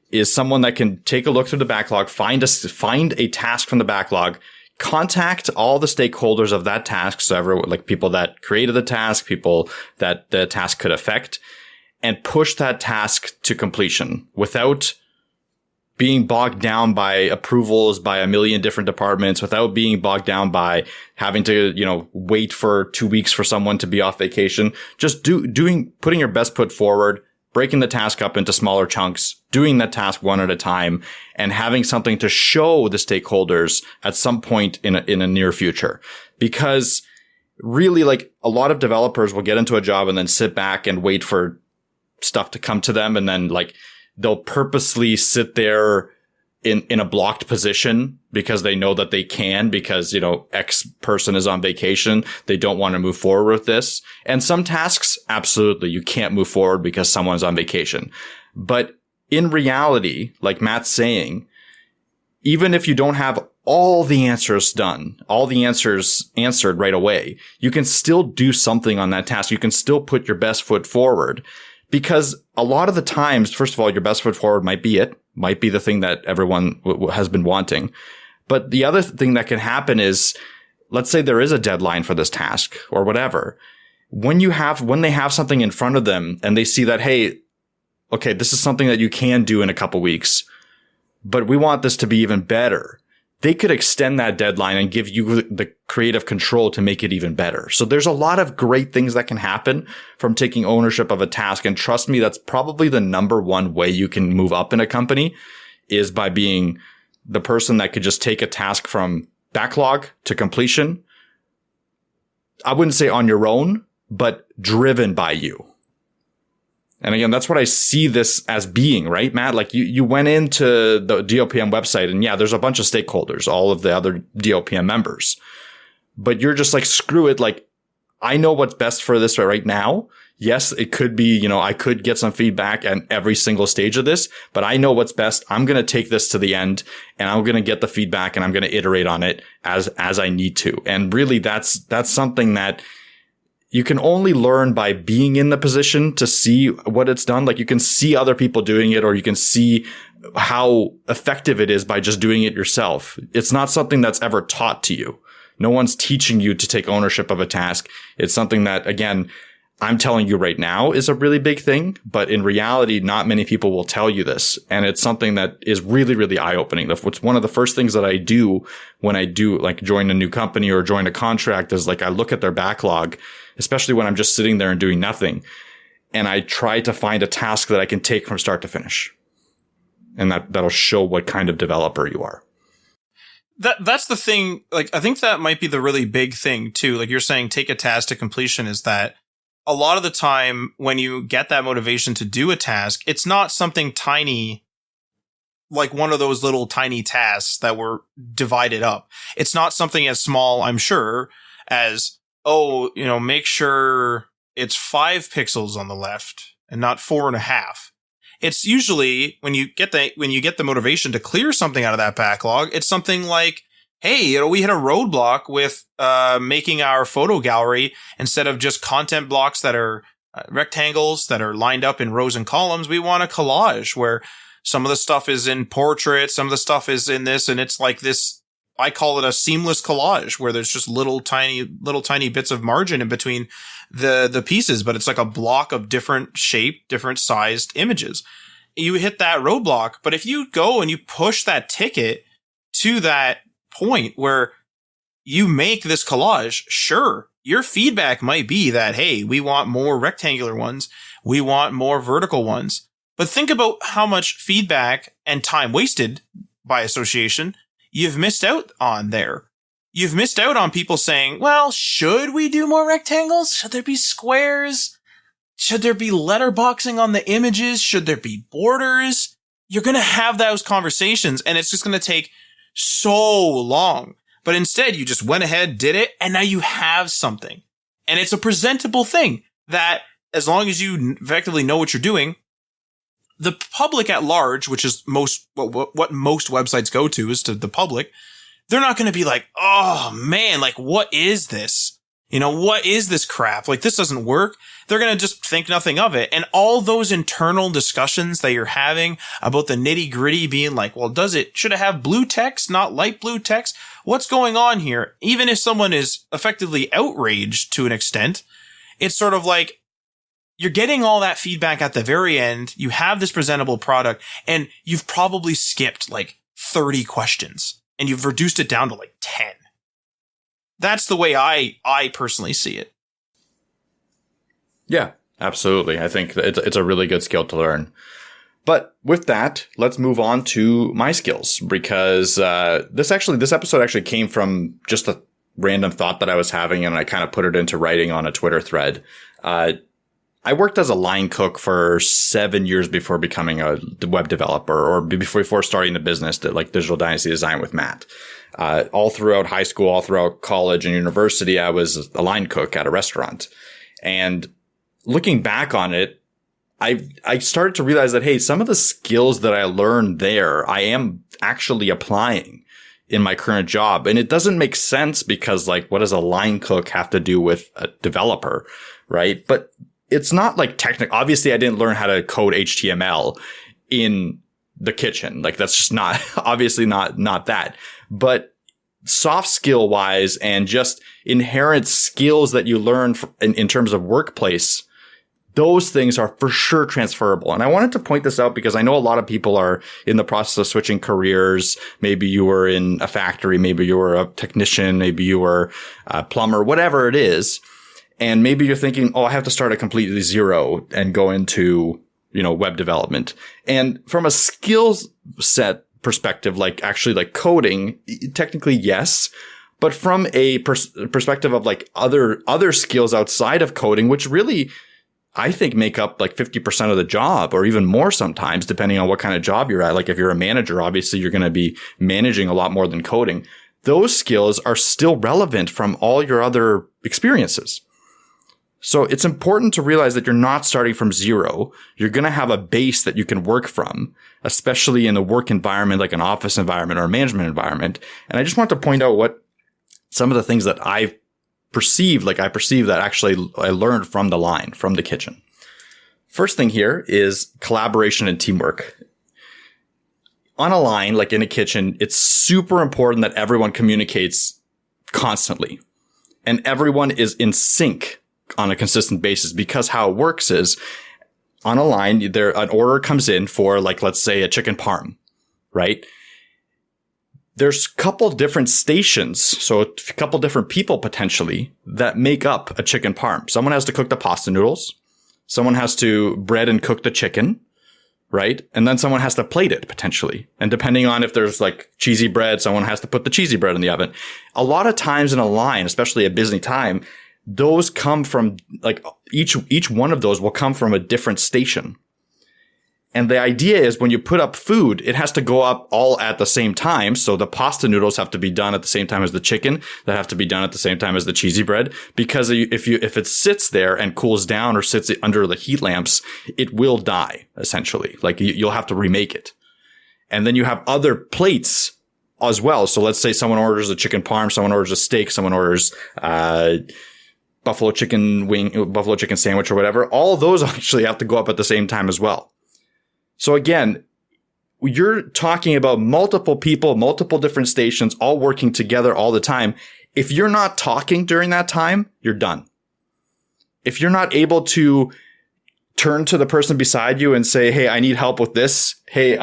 is someone that can take a look through the backlog, find a task from the backlog, contact all the stakeholders of that task. So like people that created the task, people that the task could affect, and push that task to completion without being bogged down by approvals by a million different departments, without being bogged down by having to, wait for 2 weeks for someone to be off vacation. Just putting your best foot forward, breaking the task up into smaller chunks, doing that task one at a time, and having something to show the stakeholders at some point in a near future. Because really, like, a lot of developers will get into a job and then sit back and wait for stuff to come to them, and then they'll purposely sit there in a blocked position because they know that they can, because, X person is on vacation. They don't want to move forward with this. And some tasks, absolutely, you can't move forward because someone's on vacation. But in reality, like Matt's saying, even if you don't have all the answers done, all the answers answered right away, you can still do something on that task. You can still put your best foot forward. Because a lot of the times, first of all, your best foot forward might be the thing that everyone has been wanting. But the other thing that can happen is, let's say there is a deadline for this task or whatever. When they have something in front of them and they see that, hey, okay, this is something that you can do in a couple weeks, but we want this to be even better, they could extend that deadline and give you the creative control to make it even better. So there's a lot of great things that can happen from taking ownership of a task. And trust me, that's probably the number one way you can move up in a company, is by being the person that could just take a task from backlog to completion. I wouldn't say on your own, but driven by you. And again, that's what I see this as being, right, Matt? Like you went into the DOPM website and there's a bunch of stakeholders, all of the other DOPM members, but you're just like, screw it. Like, I know what's best for this right now. Yes, it could be, I could get some feedback at every single stage of this, but I know what's best. I'm going to take this to the end and I'm going to get the feedback and I'm going to iterate on it as I need to. And really that's something that you can only learn by being in the position to see what it's done. Like, you can see other people doing it, or you can see how effective it is by just doing it yourself. It's not something that's ever taught to you. No one's teaching you to take ownership of a task. It's something that, again, I'm telling you right now is a really big thing, but in reality, not many people will tell you this. And it's something that is really, really eye-opening. It's one of the first things that I do when I do join a new company or join a contract is I look at their backlog, especially when I'm just sitting there and doing nothing. And I try to find a task that I can take from start to finish. And that'll show what kind of developer you are. That's the thing. I think that might be the really big thing too. Like you're saying, take a task to completion, is that a lot of the time when you get that motivation to do a task, it's not something tiny, like one of those little tiny tasks that were divided up. It's not something as small, I'm sure, as, make sure it's 5 pixels on the left and not 4.5. It's usually when you get the motivation to clear something out of that backlog, it's something like, hey, we hit a roadblock with making our photo gallery, instead of just content blocks that are rectangles that are lined up in rows and columns, we want a collage where some of the stuff is in portrait, some of the stuff is in this, and it's like this, I call it a seamless collage, where there's just little tiny bits of margin in between the pieces, but it's like a block of different shape, different sized images. You hit that roadblock, but if you go and you push that ticket to that point where you make this collage, sure, your feedback might be that, hey, we want more rectangular ones, we want more vertical ones. But think about how much feedback and time wasted by association you've missed out on there. you've missed out on people saying, well, should we do more rectangles? Should there be squares? Should there be letterboxing on the images? Should there be borders? You're going to have those conversations, and it's just going to take so long. But instead, you just went ahead, did it, and now you have something. And it's a presentable thing that, as long as you effectively know what you're doing, the public at large, which is what most websites go to is to the public, they're not going to be like, oh man, like, what is this? What is this crap? Like, this doesn't work. They're going to just think nothing of it. And all those internal discussions that you're having about the nitty gritty being like, well, should it have blue text, not light blue text? What's going on here? Even if someone is effectively outraged to an extent, it's sort of like, you're getting all that feedback at the very end. You have this presentable product, and you've probably skipped like 30 questions, and you've reduced it down to like 10. That's the way I personally see it. Yeah, absolutely. I think it's a really good skill to learn. But with that, let's move on to my skills, because this episode actually came from just a random thought that I was having, and I kind of put it into writing on a Twitter thread. I worked as a line cook for 7 years before becoming a web developer, or before starting the business, like Digital Dynasty Design with Matt. All throughout high school, all throughout college and university, I was a line cook at a restaurant. And looking back on it, I started to realize that, hey, some of the skills that I learned there, I am actually applying in my current job. And it doesn't make sense because, like, what does a line cook have to do with a developer, right? But it's not like technical. Obviously, I didn't learn how to code HTML in the kitchen. Like, that's just not, obviously not that. But soft skill wise and just inherent skills that you learn in terms of workplace, those things are for sure transferable. And I wanted to point this out because I know a lot of people are in the process of switching careers. Maybe you were in a factory, maybe you were a technician, maybe you were a plumber, whatever it is. And maybe you're thinking, oh, I have to start at completely zero and go into, web development. And from a skills set perspective, like actually like coding, technically, yes. But from a perspective of like other skills outside of coding, which really I think make up like 50% of the job, or even more sometimes, depending on what kind of job you're at. Like if you're a manager, obviously you're going to be managing a lot more than coding. Those skills are still relevant from all your other experiences. So it's important to realize that you're not starting from zero. You're going to have a base that you can work from, especially in a work environment, like an office environment or a management environment. And I just want to point out what some of the things that I perceive that actually I learned from the kitchen. First thing here is collaboration and teamwork. On a line, like in a kitchen, it's super important that everyone communicates constantly and everyone is in sync on a consistent basis, because how it works is on a line, an order comes in for, like, let's say a chicken parm, right? There's a couple different stations, so a couple different people potentially that make up a chicken parm. Someone has to cook the pasta noodles. Someone has to bread and cook the chicken, right? And then someone has to plate it potentially. And depending on if there's like cheesy bread, someone has to put the cheesy bread in the oven. A lot of times in a line, especially at busy time, those come from like each one of those will come from a different station. And the idea is when you put up food, it has to go up all at the same time. So the pasta noodles have to be done at the same time as the chicken, that have to be done at the same time as the cheesy bread. Because if it sits there and cools down or sits under the heat lamps, it will die essentially. Like you'll have to remake it. And then you have other plates as well. So let's say someone orders a chicken parm, someone orders a steak, someone orders, buffalo chicken sandwich or whatever. All those actually have to go up at the same time as well. So again, you're talking about multiple people, multiple different stations, all working together all the time. If you're not talking during that time, you're done. If you're not able to turn to the person beside you and say, hey, I need help with this. Hey,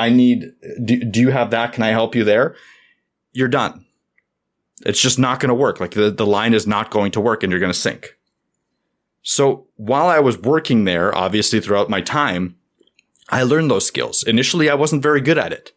do you have that? Can I help you there? You're done. It's just not going to work. Like the line is not going to work and you're going to sink. So while I was working there, obviously throughout my time, I learned those skills. Initially, I wasn't very good at it.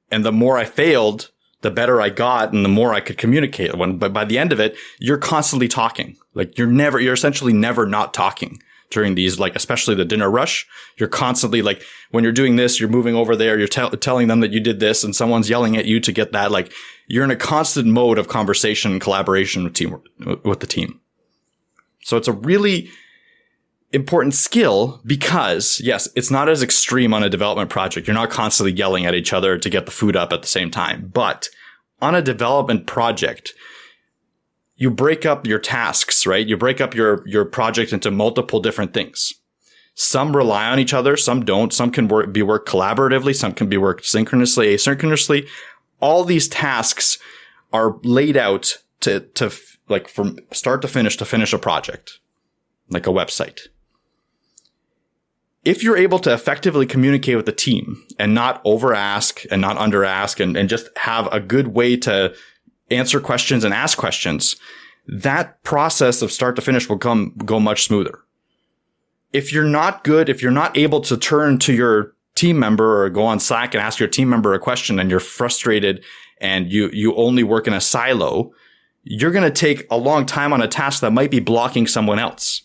And the more I failed, the better I got and the more I could communicate. But by the end of it, you're constantly talking. Like you're essentially never not talking during these, like, especially the dinner rush. You're constantly, like, when you're doing this, you're moving over there, you're telling them that you did this and someone's yelling at you to get that. Like, you're in a constant mode of conversation and collaboration with the team. So it's a really important skill because, yes, it's not as extreme on a development project. You're not constantly yelling at each other to get the food up at the same time. But on a development project, you break up your tasks, right? You break up your project into multiple different things. Some rely on each other, some don't. Some can be worked collaboratively, some can be worked synchronously, asynchronously. All these tasks are laid out to like from start to finish a project, like a website. If you're able to effectively communicate with the team and not over ask and not under ask and just have a good way to answer questions and ask questions, that process of start to finish will go much smoother. If you're not good, if you're not able to turn to your team member or go on Slack and ask your team member a question and you're frustrated and you only work in a silo, you're going to take a long time on a task that might be blocking someone else.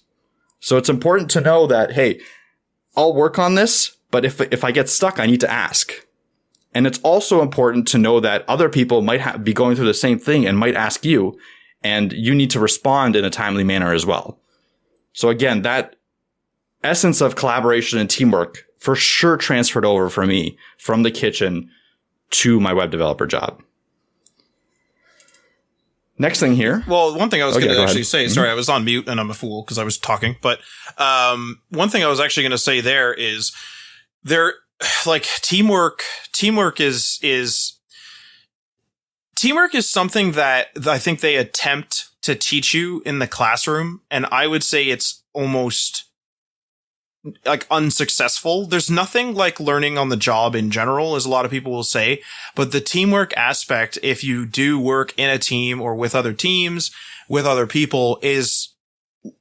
So it's important to know that, hey, I'll work on this, but if I get stuck, I need to ask. And it's also important to know that other people might be going through the same thing and might ask you, and you need to respond in a timely manner as well. So again, that essence of collaboration and teamwork for sure transferred over for me from the kitchen to my web developer job. Next thing here. Well, one thing I was going to actually say, sorry, Mm-hmm. I was on mute and I'm a fool because I was talking, but one thing I was actually going to say there is like teamwork is something that I think they attempt to teach you in the classroom. And I would say it's almost like unsuccessful. There's nothing like learning on the job in general, as a lot of people will say, but the teamwork aspect, if you do work in a team or with other teams, with other people, is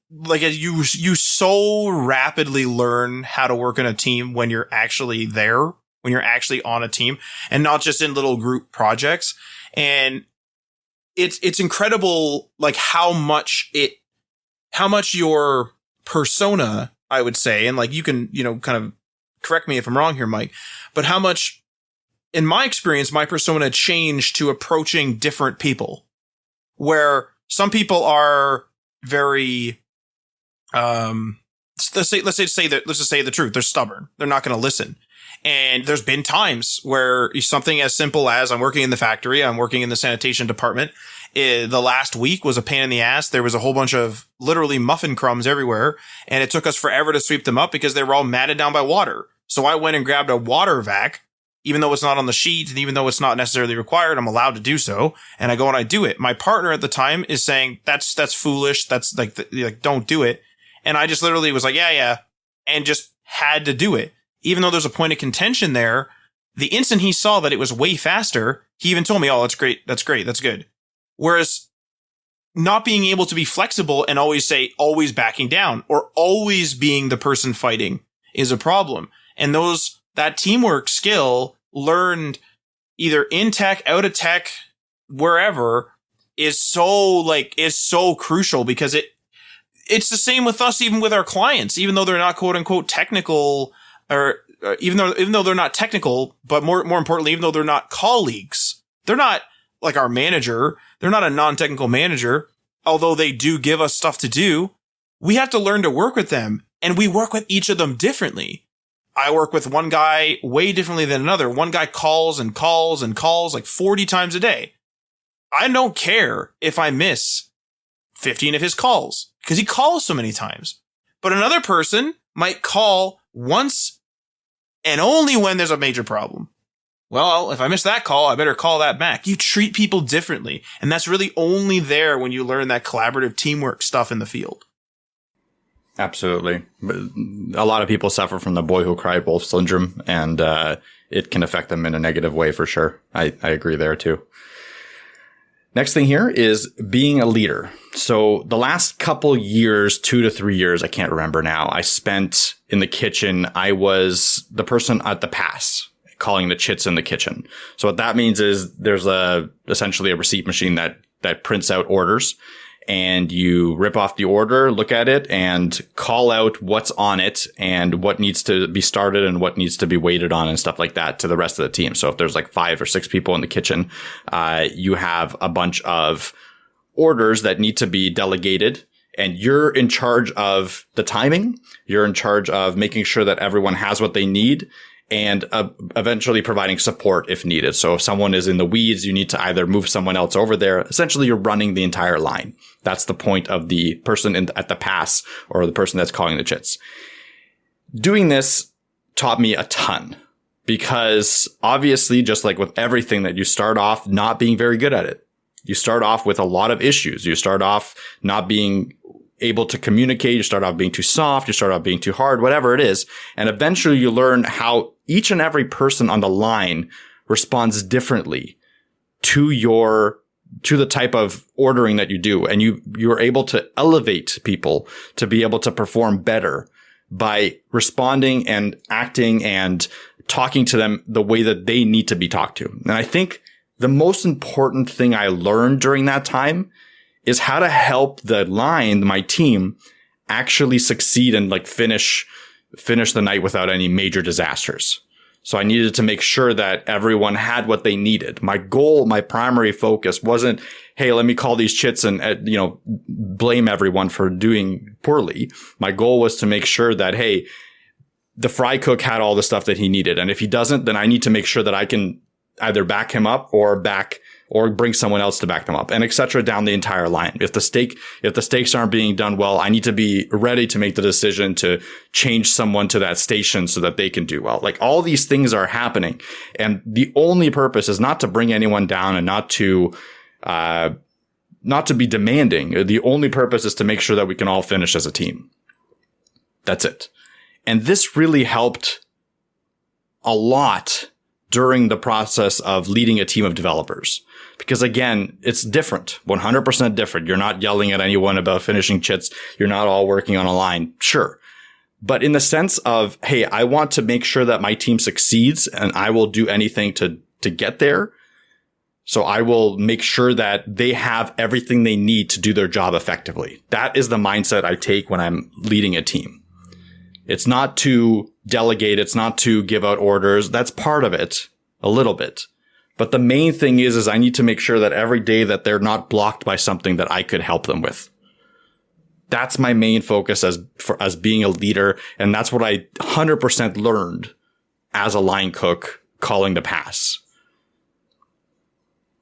like you so rapidly learn how to work in a team when you're actually there, when you're actually on a team and not just in little group projects. And it's incredible, like how much your persona, I would say, and like you can, kind of correct me if I'm wrong here, Mike, but how much, in my experience, my persona changed to approaching different people, where some people are very, let's just say the truth. They're stubborn. They're not going to listen. And there's been times where something as simple as I'm working in the factory, I'm working in the sanitation department. The last week was a pain in the ass. There was a whole bunch of literally muffin crumbs everywhere, and it took us forever to sweep them up because they were all matted down by water. So I went and grabbed a water vac, even though it's not on the sheet and even though it's not necessarily required, I'm allowed to do so. And I go and I do it. My partner at the time is saying, that's foolish. That's like don't do it. And I just literally was like, yeah. And just had to do it. Even though there's a point of contention there, the instant he saw that it was way faster, he even told me, oh, that's great. That's good. Whereas not being able to be flexible and always backing down or always being the person fighting is a problem. And that teamwork skill learned either in tech, out of tech, wherever is so crucial because it's the same with us, even with our clients, even though they're not quote unquote technical or even though they're not technical, but more importantly, even though they're not colleagues, they're not like our manager. They're not a non-technical manager, although they do give us stuff to do. We have to learn to work with them, and we work with each of them differently. I work with one guy way differently than another. One guy calls and calls and calls like 40 times a day. I don't care if I miss 15 of his calls because he calls so many times. But another person might call once and only when there's a major problem. Well, if I miss that call, I better call that back. You treat people differently. And that's really only there when you learn that collaborative teamwork stuff in the field. Absolutely. But a lot of people suffer from the boy who cried wolf syndrome, and it can affect them in a negative way for sure. I agree there too. Next thing here is being a leader. So the last couple years, 2 to 3 years, I can't remember now, I spent in the kitchen. I was the person at the pass, calling the chits in the kitchen. So what that means is there's essentially a receipt machine that prints out orders, and you rip off the order, look at it, and call out what's on it and what needs to be started and what needs to be waited on and stuff like that to the rest of the team. So if there's like 5 or 6 people in the kitchen, you have a bunch of orders that need to be delegated, and you're in charge of the timing. You're in charge of making sure that everyone has what they need, and eventually providing support if needed. So if someone is in the weeds, you need to either move someone else over there. Essentially, you're running the entire line. That's the point of the person at the pass, or the person that's calling the chits. Doing this taught me a ton, because obviously, just like with everything, that you start off not being very good at it. You start off with a lot of issues. You start off not being able to communicate. You start off being too soft. You start off being too hard, whatever it is. And eventually you learn how each and every person on the line responds differently to the type of ordering that you do. And you're able to elevate people to be able to perform better by responding and acting and talking to them the way that they need to be talked to. And I think the most important thing I learned during that time is how to help the line, my team, actually succeed and like finish the night without any major disasters. So I needed to make sure that everyone had what they needed. My goal, my primary focus wasn't, hey, let me call these chits and, blame everyone for doing poorly. My goal was to make sure that, hey, the fry cook had all the stuff that he needed. And if he doesn't, then I need to make sure that I can either back him up or bring someone else to back them up, and et cetera, down the entire line. If the steaks aren't being done well, I need to be ready to make the decision to change someone to that station so that they can do well. Like, all these things are happening, and the only purpose is not to bring anyone down and not to be demanding. The only purpose is to make sure that we can all finish as a team. That's it. And this really helped a lot during the process of leading a team of developers. Because again, it's different, 100% different. You're not yelling at anyone about finishing chits. You're not all working on a line. Sure. But in the sense of, hey, I want to make sure that my team succeeds, and I will do anything to get there. So I will make sure that they have everything they need to do their job effectively. That is the mindset I take when I'm leading a team. It's not to delegate. It's not to give out orders. That's part of it, a little bit. But the main thing is I need to make sure that every day that they're not blocked by something that I could help them with. That's my main focus as being a leader. And that's what I 100% learned as a line cook calling the pass.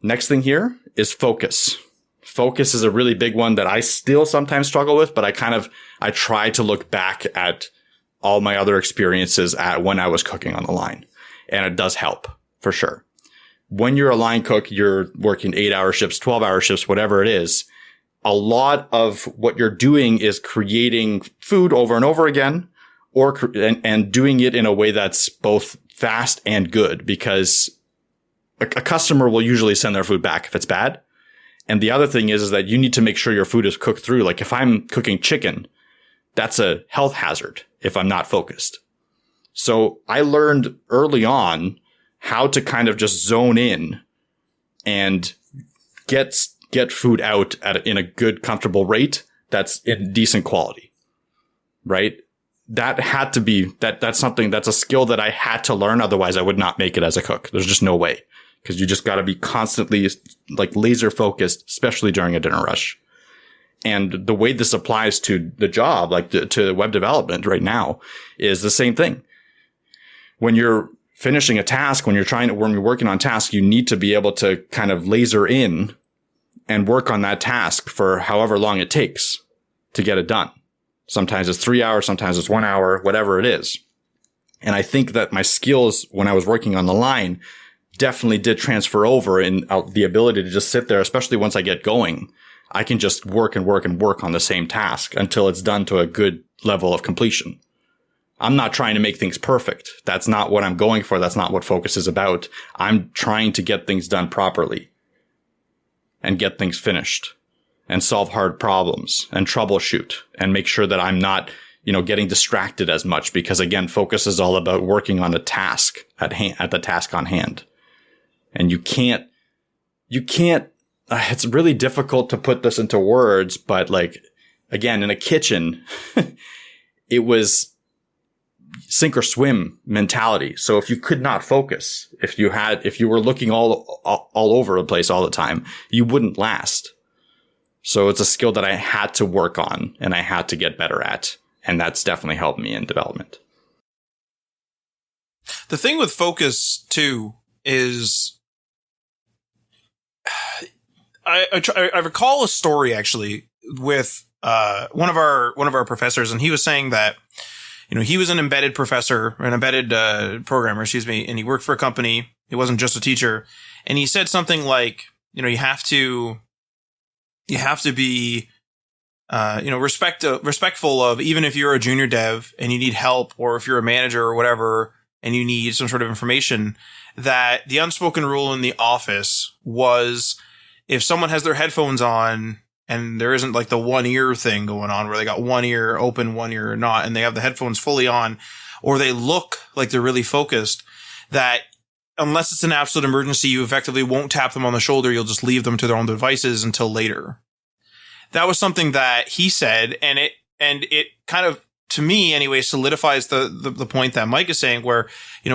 Next thing here is focus. Focus is a really big one that I still sometimes struggle with, but I try to look back at all my other experiences at when I was cooking on the line. And it does help, for sure. When you're a line cook, you're working 8-hour shifts, 12-hour shifts, whatever it is. A lot of what you're doing is creating food over and over again, and doing it in a way that's both fast and good, because a customer will usually send their food back if it's bad. And the other thing is that you need to make sure your food is cooked through. Like, if I'm cooking chicken, that's a health hazard if I'm not focused. So I learned early on how to kind of just zone in and get food out in a good, comfortable rate that's in decent quality, right? That had to be, that's a skill that I had to learn. Otherwise I would not make it as a cook. There's just no way, because you just got to be constantly like laser focused, especially during a dinner rush. And the way this applies to the job, like to web development right now, is the same thing. When you're finishing a task, when you're working on tasks, you need to be able to kind of laser in and work on that task for however long it takes to get it done. Sometimes it's 3 hours, sometimes it's 1 hour, whatever it is. And I think that my skills when I was working on the line definitely did transfer over in the ability to just sit there, especially once I get going. I can just work and work and work on the same task until it's done to a good level of completion. I'm not trying to make things perfect. That's not what I'm going for. That's not what focus is about. I'm trying to get things done properly and get things finished and solve hard problems and troubleshoot and make sure that I'm not getting distracted as much, because again, focus is all about working on a task at the task on hand. And you can't, it's really difficult to put this into words, but like, again, in a kitchen, it was sink or swim mentality. So if you could not focus, if you were looking all over the place all the time, you wouldn't last. So it's a skill that I had to work on and I had to get better at. And that's definitely helped me in development. The thing with focus too is I recall a story actually with one of our professors, and he was saying that he was an embedded professor, an embedded programmer, and he worked for a company. He wasn't just a teacher, and he said something like, you have to be respectful of, even if you're a junior dev and you need help, or if you're a manager or whatever and you need some sort of information, that the unspoken rule in the office was, if someone has their headphones on and there isn't like the one ear thing going on where they got one ear open, one ear not, and they have the headphones fully on, or they look like they're really focused, that unless it's an absolute emergency, you effectively won't tap them on the shoulder. You'll just leave them to their own devices until later. That was something that he said, and it kind of, to me anyway, solidifies the point that Mike is saying, where,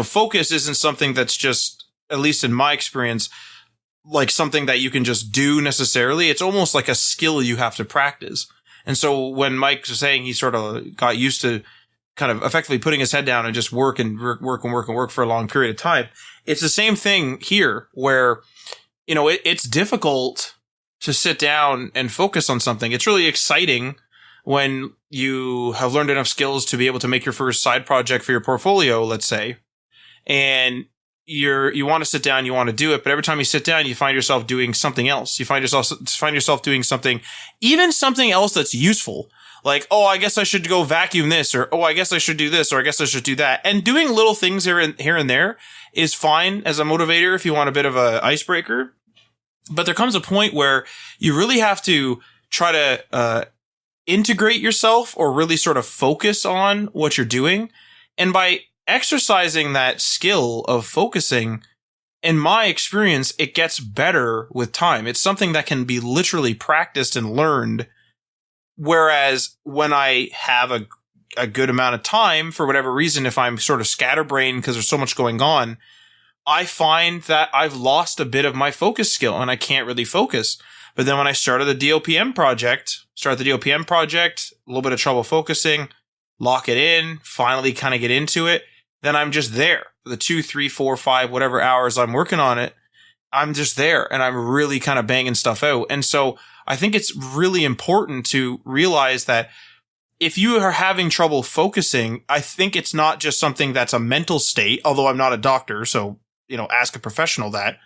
focus isn't something that's just, at least in my experience, like something that you can just do necessarily. It's almost like a skill you have to practice. And so when Mike was saying he sort of got used to kind of effectively putting his head down and just work for a long period of time, it's the same thing here, where, it's difficult to sit down and focus on something. It's really exciting when you have learned enough skills to be able to make your first side project for your portfolio, let's say, and you want to sit down, you want to do it, but every time you sit down, you find yourself doing something else. You find yourself doing something, even something else that's useful. Like, oh, I guess I should go vacuum this, or, oh, I guess I should do this, or I guess I should do that. And doing little things here and there is fine as a motivator if you want a bit of a icebreaker. But there comes a point where you really have to try to integrate yourself, or really sort of focus on what you're doing. And by exercising that skill of focusing, in my experience, it gets better with time. It's something that can be literally practiced and learned. Whereas when I have a good amount of time, for whatever reason, if I'm sort of scatterbrained because there's so much going on, I find that I've lost a bit of my focus skill and I can't really focus. But then when I started the DOPM project, a little bit of trouble focusing, lock it in, finally kind of get into it, then I'm just there for the 2, 3, 4, 5, whatever hours I'm working on it. I'm just there and I'm really kind of banging stuff out. And so I think it's really important to realize that if you are having trouble focusing, I think it's not just something that's a mental state, although I'm not a doctor, so, ask a professional that.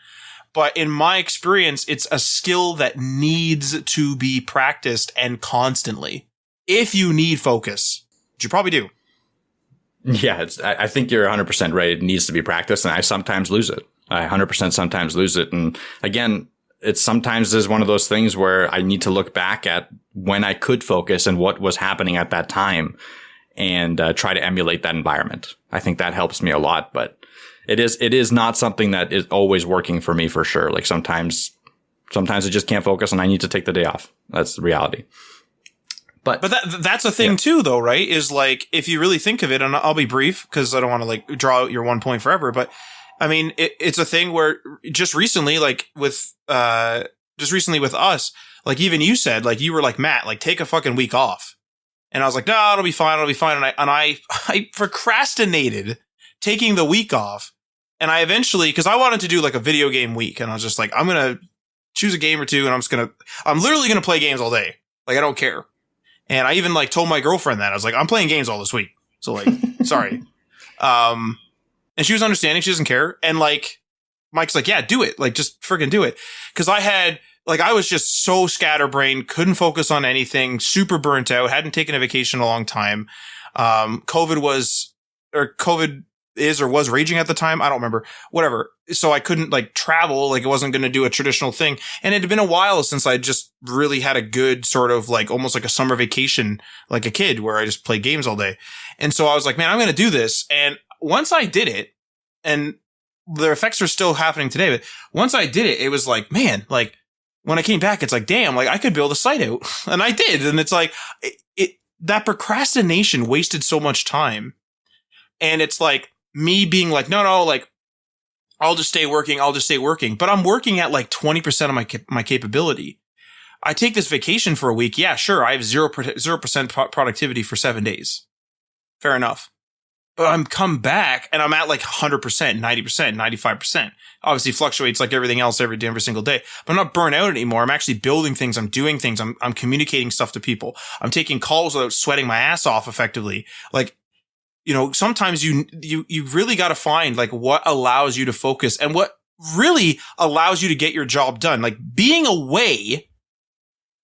But in my experience, it's a skill that needs to be practiced, and constantly. If you need focus, which you probably do. Yeah, I think you're 100% right. It needs to be practiced, and I sometimes lose it. I 100% sometimes lose it. And again, it sometimes is one of those things where I need to look back at when I could focus and what was happening at that time, and try to emulate that environment. I think that helps me a lot, but it is not something that is always working for me, for sure. Like sometimes I just can't focus and I need to take the day off. That's the reality. But that's a thing too, though, right? Is like, if you really think of it, and I'll be brief because I don't want to like draw out your one point forever, but I mean, it's a thing where just recently with us, like even you said, like you were like, Matt, like take a fucking week off. And I was like, no, it'll be fine. And I procrastinated taking the week off. And I eventually, cause I wanted to do like a video game week, and I was just like, I'm going to choose a game or two, and I'm literally going to play games all day. Like, I don't care. And I even like told my girlfriend that I was like, I'm playing games all this week. So like, sorry. And she was understanding. She doesn't care. And like, Mike's like, yeah, do it. Like, just freaking do it. Cause I was just so scatterbrained, couldn't focus on anything, super burnt out, hadn't taken a vacation in a long time. COVID is or was raging at the time. I don't remember. Whatever. So I couldn't like travel. Like it wasn't going to do a traditional thing. And it had been a while since I just really had a good sort of like almost like a summer vacation, like a kid where I just play games all day. And so I was like, man, I'm going to do this. And once I did it, and the effects are still happening today, but once I did it, it was like, man, like when I came back, it's like, damn, like I could build a site out. And I did. And it's like that procrastination wasted so much time. And it's like me being like, no, like I'll just stay working. But I'm working at like 20% of my capability. I take this vacation for a week. Yeah, sure. I have 0% productivity for 7 days. Fair enough. But I'm come back and I'm at like 100%, 90%, 95%. Obviously fluctuates like everything else every single day. But I'm not burnt out anymore. I'm actually building things. I'm doing things. I'm communicating stuff to people. I'm taking calls without sweating my ass off effectively. Like, you know, sometimes you really got to find like what allows you to focus and what really allows you to get your job done. Like being away,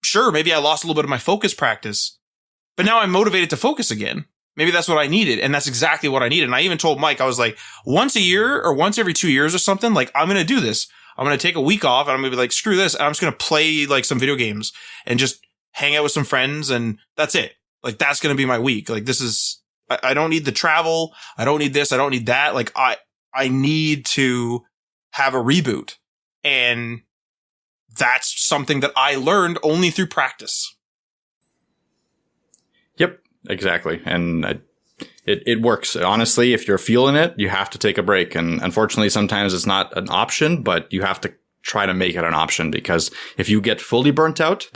sure, maybe I lost a little bit of my focus practice, but now I'm motivated to focus again. Maybe that's what I needed. And that's exactly what I needed. And I even told Mike, I was like, once a year or once every 2 years or something, like I'm going to do this. I'm going to take a week off and I'm going to be like, screw this. And I'm just going to play like some video games and just hang out with some friends. And that's it. Like that's going to be my week. Like this is, I don't need the travel. I don't need this. I don't need that. Like I need to have a reboot. And that's something that I learned only through practice. Yep, exactly. And it works. Honestly, if you're feeling it, you have to take a break. And unfortunately, sometimes it's not an option, but you have to try to make it an option, because if you get fully burnt out,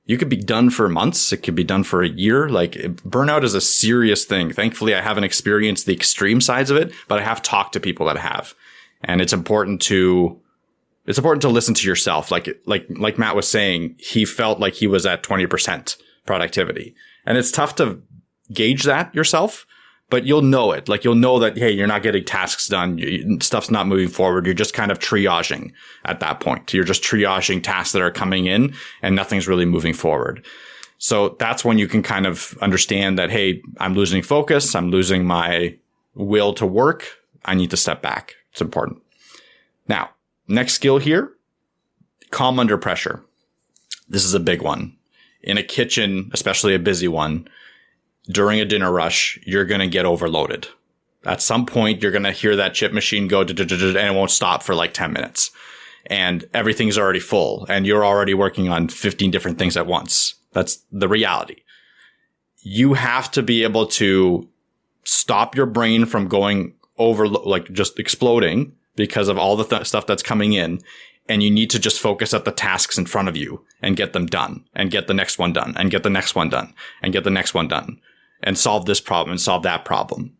you could be done for months. It could be done for a year. Like burnout is a serious thing. Thankfully, I haven't experienced the extreme sides of it, but I have talked to people that have. And it's important to listen to yourself. Like Matt was saying, he felt like he was at 20% productivity. And it's tough to gauge that yourself, but you'll know it. Like you'll know that, hey, you're not getting tasks done. Stuff's not moving forward. You're just kind of triaging at that point. You're just triaging tasks that are coming in and nothing's really moving forward. So that's when you can kind of understand that, hey, I'm losing focus. I'm losing my will to work. I need to step back. It's important. Now, next skill here, calm under pressure. This is a big one. In a kitchen, especially a busy one, during a dinner rush, you're going to get overloaded. At some point, you're going to hear that chip machine go, and it won't stop for like 10 minutes. And everything's already full, and you're already working on 15 different things at once. That's the reality. You have to be able to stop your brain from going over, like just exploding because of all the stuff that's coming in. And you need to just focus at the tasks in front of you and get them done and get the next one done and get the next one done and get the next one done and solve this problem and solve that problem.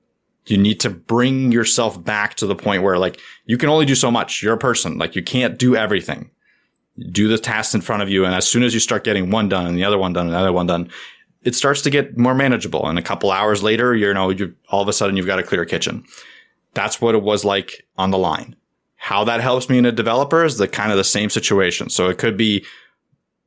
You need to bring yourself back to the point where like you can only do so much. You're a person. Like you can't do everything. Do the tasks in front of you. And as soon as you start getting one done and the other one done and the other one done, it starts to get more manageable. And a couple hours later, you all of a sudden you've got a clear kitchen. That's what it was like on the line. How that helps me in a developer is the kind of the same situation. So it could be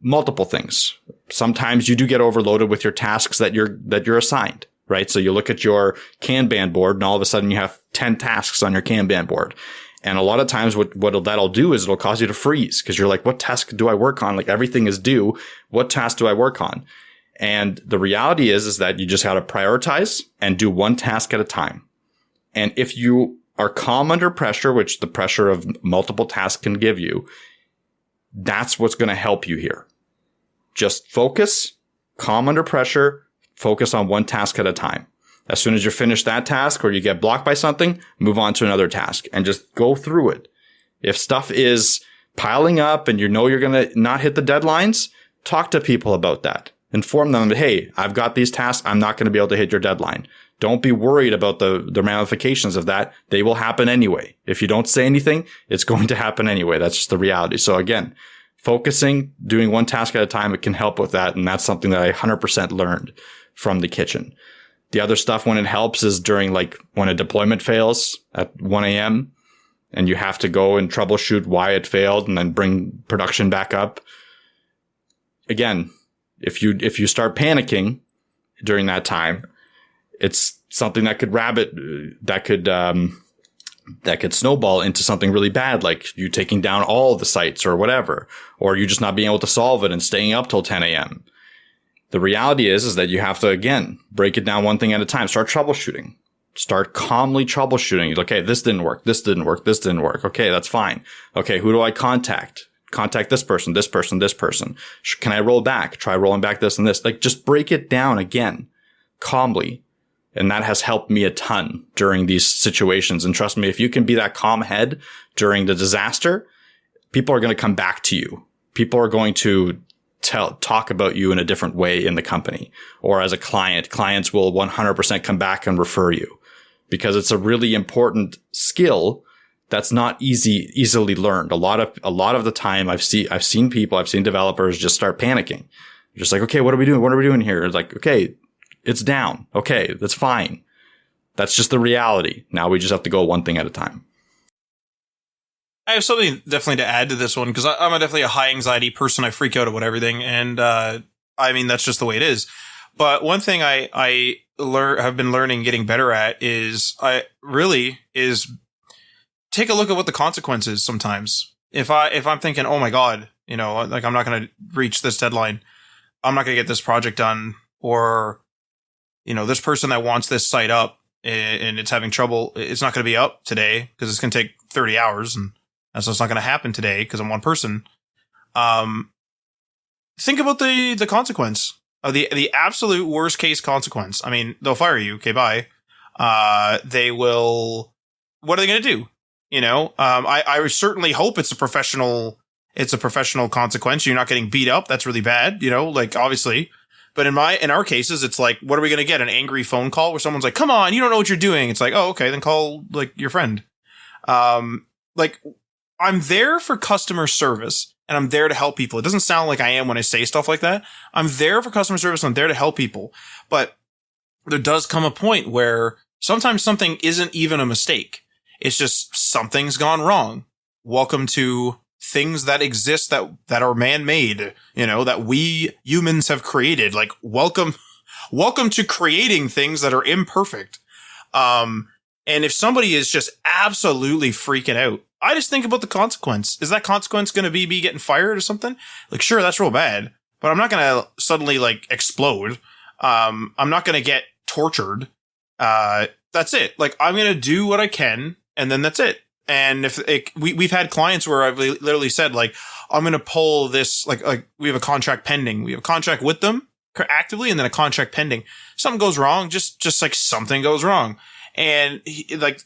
multiple things. Sometimes you do get overloaded with your tasks that you're assigned, right? So you look at your Kanban board and all of a sudden you have 10 tasks on your Kanban board. And a lot of times what that'll do is it'll cause you to freeze because you're like, what task do I work on? Like everything is due. What task do I work on? And the reality is that you just got to prioritize and do one task at a time. And if you are calm under pressure, which the pressure of multiple tasks can give you, that's what's going to help you here. Just focus, calm under pressure, focus on one task at a time. As soon as you're finished that task or you get blocked by something, move on to another task and just go through it. If stuff is piling up and you know you're going to not hit the deadlines, talk to people about that. Inform them that, hey, I've got these tasks. I'm not going to be able to hit your deadline. Don't be worried about the ramifications of that. They will happen anyway. If you don't say anything, it's going to happen anyway. That's just the reality. So again, focusing, doing one task at a time, it can help with that. And that's something that I 100% learned from the kitchen. The other stuff when it helps is during like when a deployment fails at 1 a.m. and you have to go and troubleshoot why it failed and then bring production back up. Again, if you start panicking during that time, it's something that could snowball into something really bad, like you taking down all the sites or whatever, or you just not being able to solve it and staying up till 10 a.m. The reality is that you have to, again, break it down one thing at a time. Start troubleshooting. Start calmly troubleshooting. Okay, this didn't work. This didn't work. This didn't work. Okay, that's fine. Okay, who do I contact? Contact this person, this person, this person. Can I roll back? Try rolling back this and this. Like, just break it down again, calmly. And that has helped me a ton during these situations. And trust me, if you can be that calm head during the disaster, people are going to come back to you. People are going to talk about you in a different way in the company. Or as a client, clients will 100% come back and refer you, because it's a really important skill that's not easily learned. A lot of the time I've seen developers just start panicking. Just like, okay, what are we doing? What are we doing here? It's like, okay, it's down. Okay, that's fine. That's just the reality. Now we just have to go one thing at a time. I have something definitely to add to this one, because I'm definitely a high anxiety person. I freak out about everything. And I mean, that's just the way it is. But one thing I have been learning, getting better at, is take a look at what the consequence is sometimes. If I'm thinking, oh my God, like I'm not going to reach this deadline, I'm not going to get this project done, or this person that wants this site up and it's having trouble, it's not going to be up today because it's going to take 30 hours, and so it's not going to happen today because I'm one person. Think about the consequence of the absolute worst case consequence. I mean, they'll fire you. Okay, bye. They will. What are they going to do? I certainly hope it's a professional consequence. You're not getting beat up. That's really bad. Like, obviously. But in our cases, it's like, what are we going to get? An angry phone call where someone's like, come on, you don't know what you're doing. It's like, oh, okay, then call like your friend. Like, I'm there for customer service and I'm there to help people. It doesn't sound like I am when I say stuff like that. I'm there for customer service and I'm there to help people. But there does come a point where sometimes something isn't even a mistake. It's just something's gone wrong. Welcome to things that exist that are man-made, that we humans have created. Like, welcome to creating things that are imperfect. And if somebody is just absolutely freaking out, I just think about the consequence. Is that consequence going to be me getting fired or something? Like, sure, that's real bad, but I'm not going to suddenly like explode. I'm not going to get tortured. That's it. Like, I'm going to do what I can, and then that's it. And if we've had clients where I've literally said, like, I'm going to pull this, like we have a contract pending. We have a contract with them actively, and then a contract pending. Something goes wrong, just like something goes wrong. And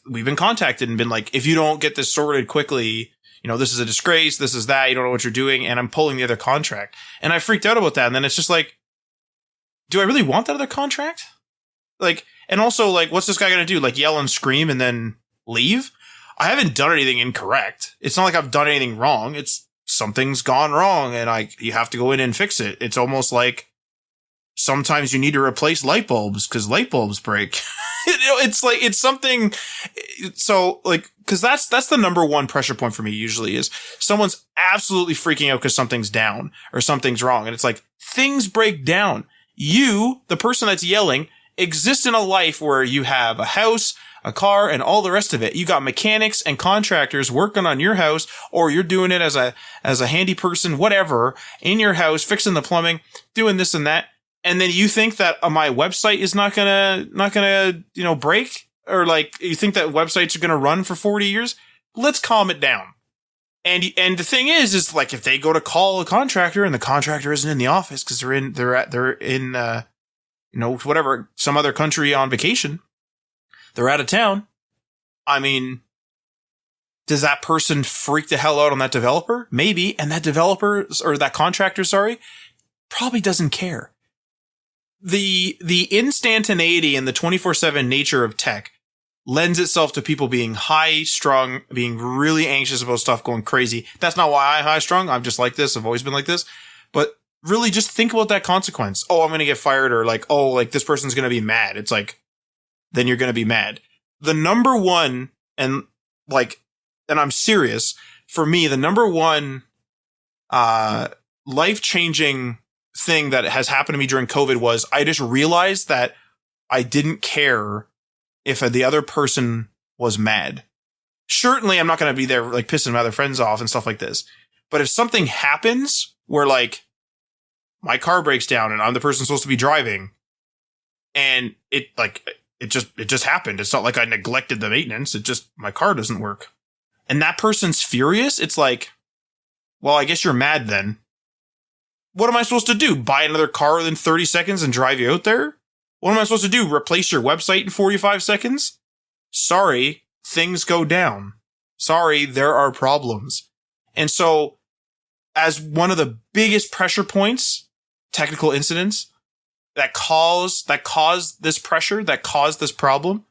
we've been contacted and been like, if you don't get this sorted quickly, this is a disgrace. This is that. You don't know what you're doing. And I'm pulling the other contract. And I freaked out about that. And then it's just like, do I really want that other contract? Like, and also, like, what's this guy going to do? Like, yell and scream and then leave? I haven't done anything incorrect. It's not like I've done anything wrong. It's something's gone wrong and you have to go in and fix it. It's almost like sometimes you need to replace light bulbs because light bulbs break. It's like, it's something. So like, cause that's the number one pressure point for me usually is someone's absolutely freaking out because something's down or something's wrong. And it's like, things break down. You, the person that's yelling, exist in a life where you have a house, a car, and all the rest of it. You got mechanics and contractors working on your house, or you're doing it as a handy person, whatever, in your house, fixing the plumbing, doing this and that. And then you think that my website is not gonna, break, or like you think that websites are gonna run for 40 years. Let's calm it down. And the thing is like, if they go to call a contractor and the contractor isn't in the office because they're in whatever, some other country on vacation, they're out of town. I mean, does that person freak the hell out on that developer? Maybe. And that developer, or that contractor, probably doesn't care. The instantaneity and the 24/7 nature of tech lends itself to people being high strung, being really anxious about stuff, going crazy. That's not why I'm high strung. I'm just like this. I've always been like this. But really just think about that consequence. Oh, I'm going to get fired, or like, oh, like this person's going to be mad. It's like, then you're going to be mad. The number one, and I'm serious, for me, the number one life-changing thing that has happened to me during COVID was I just realized that I didn't care if the other person was mad. Certainly, I'm not going to be there like pissing my other friends off and stuff like this. But if something happens where like my car breaks down and I'm the person supposed to be driving, and it just happened. It's not like I neglected the maintenance. It just, my car doesn't work. And that person's furious. It's like, well, I guess you're mad then. What am I supposed to do? Buy another car within 30 seconds and drive you out there? What am I supposed to do? Replace your website in 45 seconds? Sorry, things go down. Sorry, there are problems. And so, as one of the biggest pressure points, technical incidents, that caused this pressure, that caused this problem,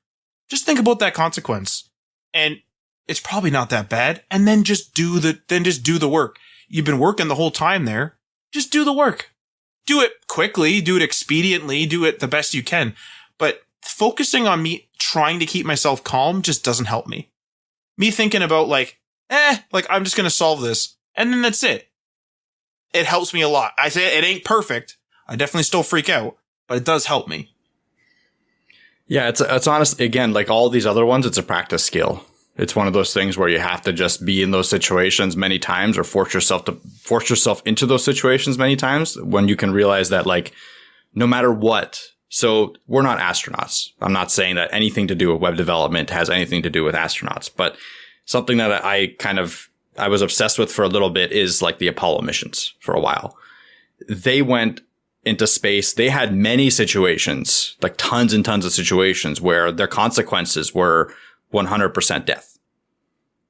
just think about that consequence. And it's probably not that bad. And then just do the work. You've been working the whole time there. Just do the work. Do it quickly, do it expediently, do it the best you can. But focusing on me trying to keep myself calm just doesn't help me. Me thinking about like I'm just going to solve this. And then that's it. It helps me a lot. I say it ain't perfect. I definitely still freak out, but it does help me. Yeah, it's honest. Again, like all these other ones, it's a practice skill. It's one of those things where you have to just be in those situations many times, or force yourself into those situations many times, when you can realize that, like, no matter what. So we're not astronauts. I'm not saying that anything to do with web development has anything to do with astronauts, but something that I was obsessed with for a little bit is like the Apollo missions for a while. They went into space. They had many situations, like tons and tons of situations, where their consequences were 100% death,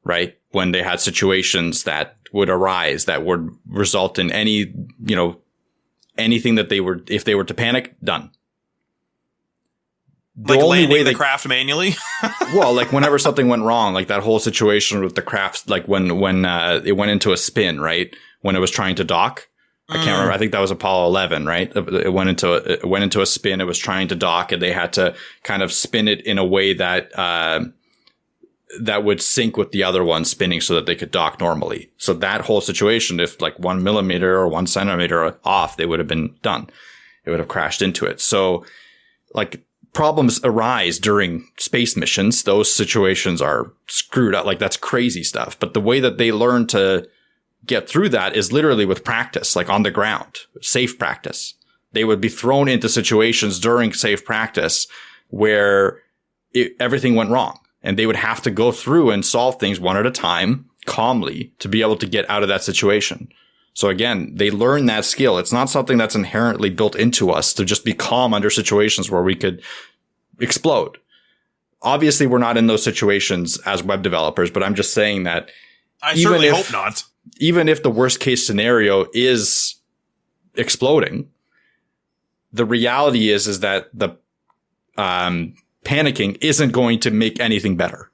right? When they had situations that would arise that would result in anything that if they were to panic, done. Like landing the craft manually? Well, like whenever something went wrong, like that whole situation with the craft, like when it went into a spin, right? When it was trying to dock. I can't remember. I think that was Apollo 11, right? It went into a spin. It was trying to dock, and they had to kind of spin it in a way that would sync with the other one spinning so that they could dock normally. So that whole situation, if like 1 millimeter or 1 centimeter off, they would have been done. It would have crashed into it. So like problems arise during space missions. Those situations are screwed up. Like that's crazy stuff. But the way that they learn to get through that is literally with practice, like on the ground, safe practice. They would be thrown into situations during safe practice where everything went wrong, and they would have to go through and solve things one at a time calmly to be able to get out of that situation. So again, they learn that skill. It's not something that's inherently built into us to just be calm under situations where we could explode. Obviously, we're not in those situations as web developers, but I'm just saying that I certainly hope not. Even if the worst case scenario is exploding, the reality is that the panicking isn't going to make anything better.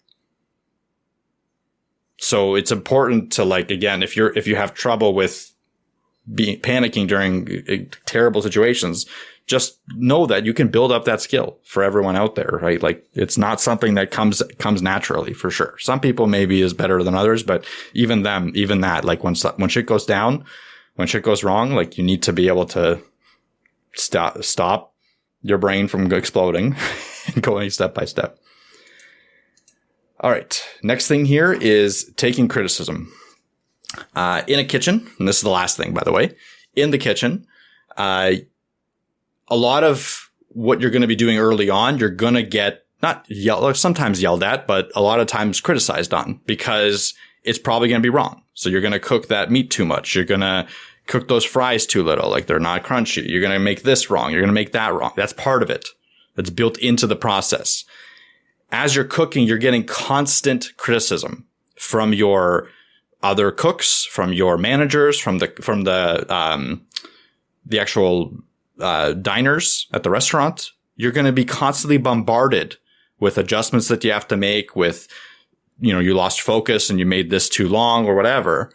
So it's important to, like, again, if you have trouble with panicking during terrible situations, just know that you can build up that skill for everyone out there, right? Like, it's not something that comes naturally, for sure. Some people maybe is better than others, but even that, like when shit goes down, when shit goes wrong, like you need to be able to stop your brain from exploding and going step by step. All right. Next thing here is taking criticism. In a kitchen, and this is the last thing, by the way, in the kitchen, a lot of what you're going to be doing early on, you're going to get sometimes yelled at, but a lot of times criticized on, because it's probably going to be wrong. So you're going to cook that meat too much. You're going to cook those fries too little, like they're not crunchy. You're going to make this wrong. You're going to make that wrong. That's part of it. That's built into the process. As you're cooking, you're getting constant criticism from your other cooks, from your managers, from the actual diners at the restaurant. You're going to be constantly bombarded with adjustments that you have to make, with, you lost focus and you made this too long or whatever.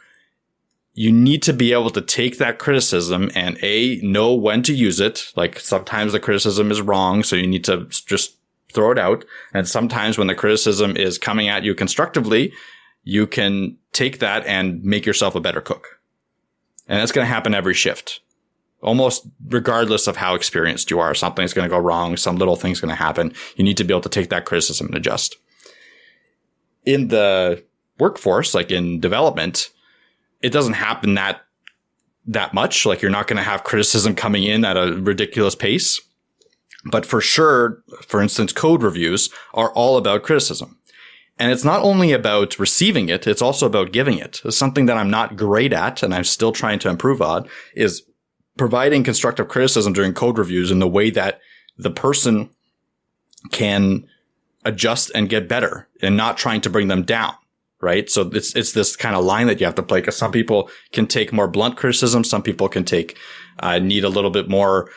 You need to be able to take that criticism and know when to use it. Like, sometimes the criticism is wrong, so you need to just throw it out. And sometimes when the criticism is coming at you constructively, you can take that and make yourself a better cook. And that's going to happen every shift. Almost regardless of how experienced you are, something's going to go wrong. Some little thing's going to happen. You need to be able to take that criticism and adjust. In the workforce, like in development, it doesn't happen that much. Like you're not going to have criticism coming in at a ridiculous pace. But for sure, for instance, code reviews are all about criticism. And it's not only about receiving it, it's also about giving it. It's something that I'm not great at and I'm still trying to improve on is providing constructive criticism during code reviews in the way that the person can adjust and get better and not trying to bring them down, right? So it's this kind of line that you have to play because some people can take more blunt criticism. Some people can need a little bit more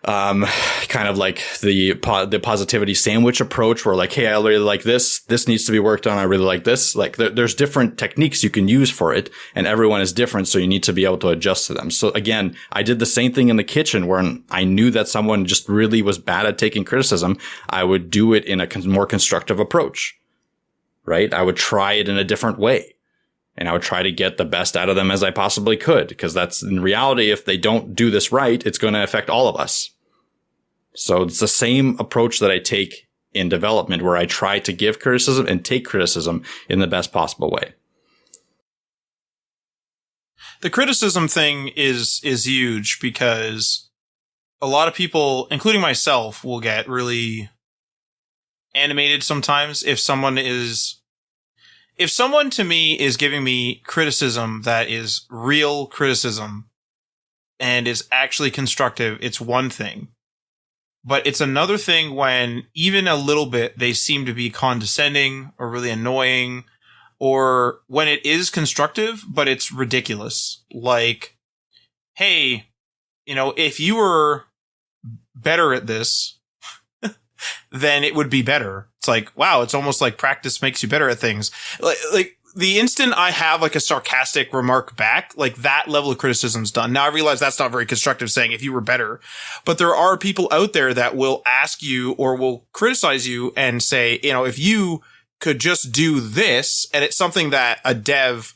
kind of like the positivity sandwich approach where like, hey, I really like this. This needs to be worked on. I really like this. Like there's different techniques you can use for it and everyone is different. So you need to be able to adjust to them. So again, I did the same thing in the kitchen where I knew that someone just really was bad at taking criticism. I would do it in a more constructive approach, right? I would try it in a different way. And I would try to get the best out of them as I possibly could. Because that's in reality, if they don't do this right, it's going to affect all of us. So it's the same approach that I take in development where I try to give criticism and take criticism in the best possible way. The criticism thing is huge because a lot of people, including myself, will get really animated sometimes if someone to me is giving me criticism that is real criticism and is actually constructive, it's one thing. But it's another thing when even a little bit they seem to be condescending or really annoying, or when it is constructive, but it's ridiculous. Like, hey, if you were better at this, then it would be better. It's like, wow, it's almost like practice makes you better at things. Like the instant I have like a sarcastic remark back, like that level of criticism's done. Now I realize that's not very constructive saying if you were better, but there are people out there that will ask you or will criticize you and say, if you could just do this, and it's something that a dev,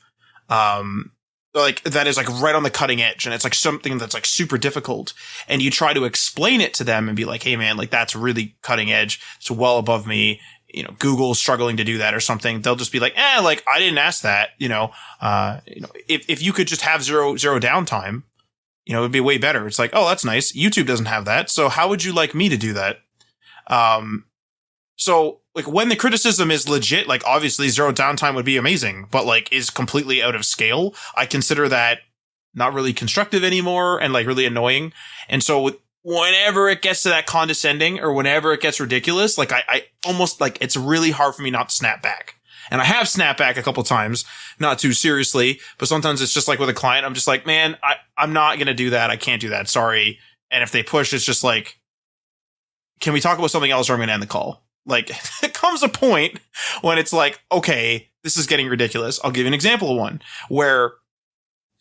like that is like right on the cutting edge and it's like something that's like super difficult and you try to explain it to them and be like, hey man, like that's really cutting edge. It's well above me. Google's struggling to do that or something. They'll just be like, like I didn't ask that. If you could just have zero downtime, it'd be way better. It's like, oh, that's nice. YouTube doesn't have that. So how would you like me to do that? So like when the criticism is legit, like obviously zero downtime would be amazing, but like is completely out of scale. I consider that not really constructive anymore and like really annoying. And so whenever it gets to that condescending or whenever it gets ridiculous, like I almost like it's really hard for me not to snap back. And I have snapped back a couple times, not too seriously, but sometimes it's just like with a client, I'm just like, man, I'm not going to do that. I can't do that. Sorry. And if they push, it's just like, can we talk about something else or I'm going to end the call? Like it comes a point when it's like, okay, this is getting ridiculous. I'll give you an example of one where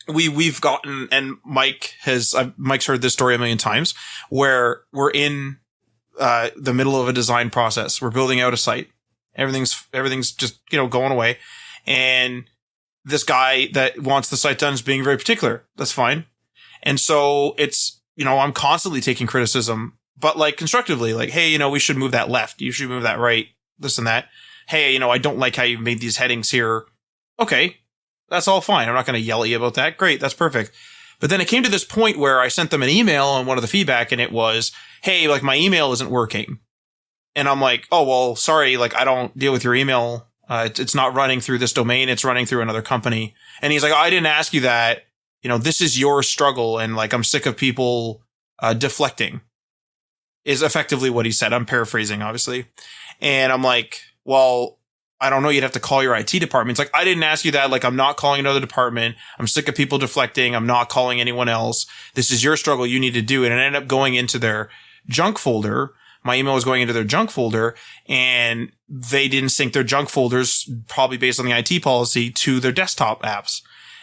we've gotten, and Mike's heard this story a million times, where we're in the middle of a design process. We're building out a site. Everything's just, going away. And this guy that wants the site done is being very particular. That's fine. And so it's, I'm constantly taking criticism, but like constructively, like, hey, we should move that left. You should move that right. This and that. Hey, I don't like how you made these headings here. Okay. That's all fine. I'm not going to yell at you about that. Great. That's perfect. But then it came to this point where I sent them an email on one of the feedback and it was, hey, like my email isn't working. And I'm like, oh, well, sorry. Like I don't deal with your email. It's not running through this domain. It's running through another company. And he's like, oh, I didn't ask you that. This is your struggle. And like, I'm sick of people, deflecting is effectively what he said. I'm paraphrasing, obviously. And I'm like, well, I don't know. You'd have to call your IT department. It's like, I didn't ask you that. Like, I'm not calling another department. I'm sick of people deflecting. I'm not calling anyone else. This is your struggle. You need to do it. And it ended up going into their junk folder. My email was going into their junk folder and they didn't sync their junk folders, probably based on the IT policy, to their desktop apps.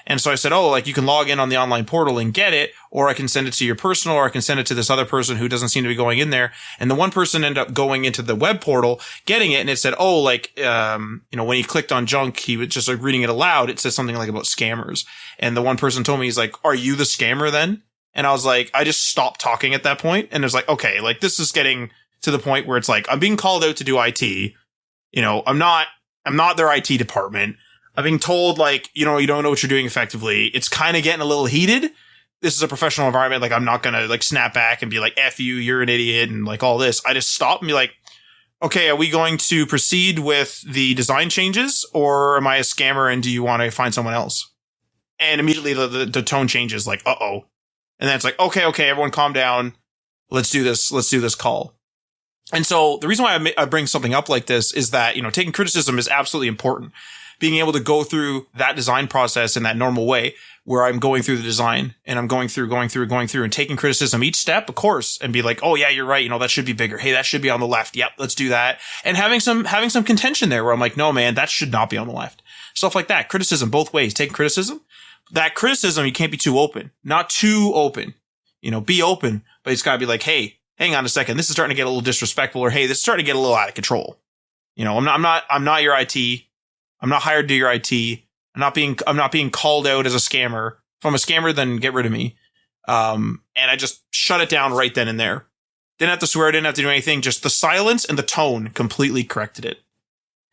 And so I said, oh, like you can log in on the online portal and get it, or I can send it to your personal, or I can send it to this other person who doesn't seem to be going in there. And the one person ended up going into the web portal, getting it, and it said, oh, like, when he clicked on junk, he was just like reading it aloud. It says something like about scammers. And the one person told me, he's like, are you the scammer then? And I was like, I just stopped talking at that point. And it was like, okay, like this is getting to the point where it's like, I'm being called out to do IT. You know, I'm not their IT department. I'm being told like, you know, you don't know what you're doing effectively. It's kind of getting a little heated. This is a professional environment. Like, I'm not going to like snap back and be like, F you, you're an idiot. And like all this. I just stop and be like, okay, are we going to proceed with the design changes, or am I a scammer and do you want to find someone else? And immediately the tone changes, like, uh-oh. And then it's like, okay, everyone calm down. Let's do this call. And so the reason why I bring something up like this is that, you know, taking criticism is absolutely important. Being able to go through that design process in that normal way where I'm going through the design and I'm going through and taking criticism each step, of course, and be like, oh yeah, you're right. You know, that should be bigger. Hey, that should be on the left. Yep. Let's do that. And having some contention there where I'm like, no, man, that should not be on the left. Stuff like that. Criticism both ways. Taking criticism. That criticism, you can't be too open. Not too open. You know, be open, but it's gotta be like, hey, hang on a second. This is starting to get a little disrespectful, or hey, this is starting to get a little out of control. You know, I'm not your IT. I'm not hired to do your IT. I'm not being called out as a scammer. If I'm a scammer, then get rid of me. And I just shut it down right then and there. Didn't have to swear, didn't have to do anything. Just the silence and the tone completely corrected it.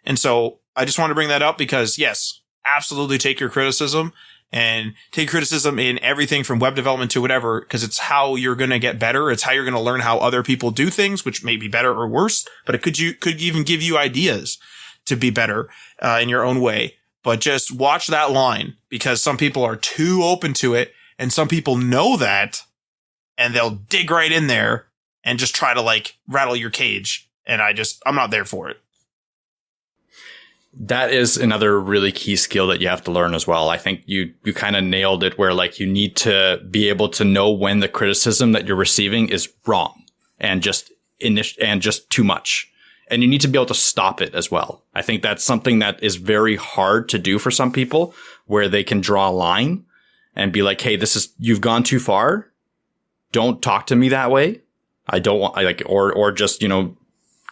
And so I just want to bring that up because yes, absolutely take your criticism and take criticism in everything from web development to whatever, because it's how you're going to get better. It's how you're going to learn how other people do things, which may be better or worse, but it could even give you ideas to be better in your own way. But just watch that line, because some people are too open to it and some people know that and they'll dig right in there and just try to like rattle your cage. And I'm not there for it. That is another really key skill that you have to learn as well. I think you kind of nailed it, where like you need to be able to know when the criticism that you're receiving is wrong and just too much. And you need to be able to stop it as well. I think that's something that is very hard to do for some people, where they can draw a line and be like, hey, you've gone too far. Don't talk to me that way. I don't want, or just, you know,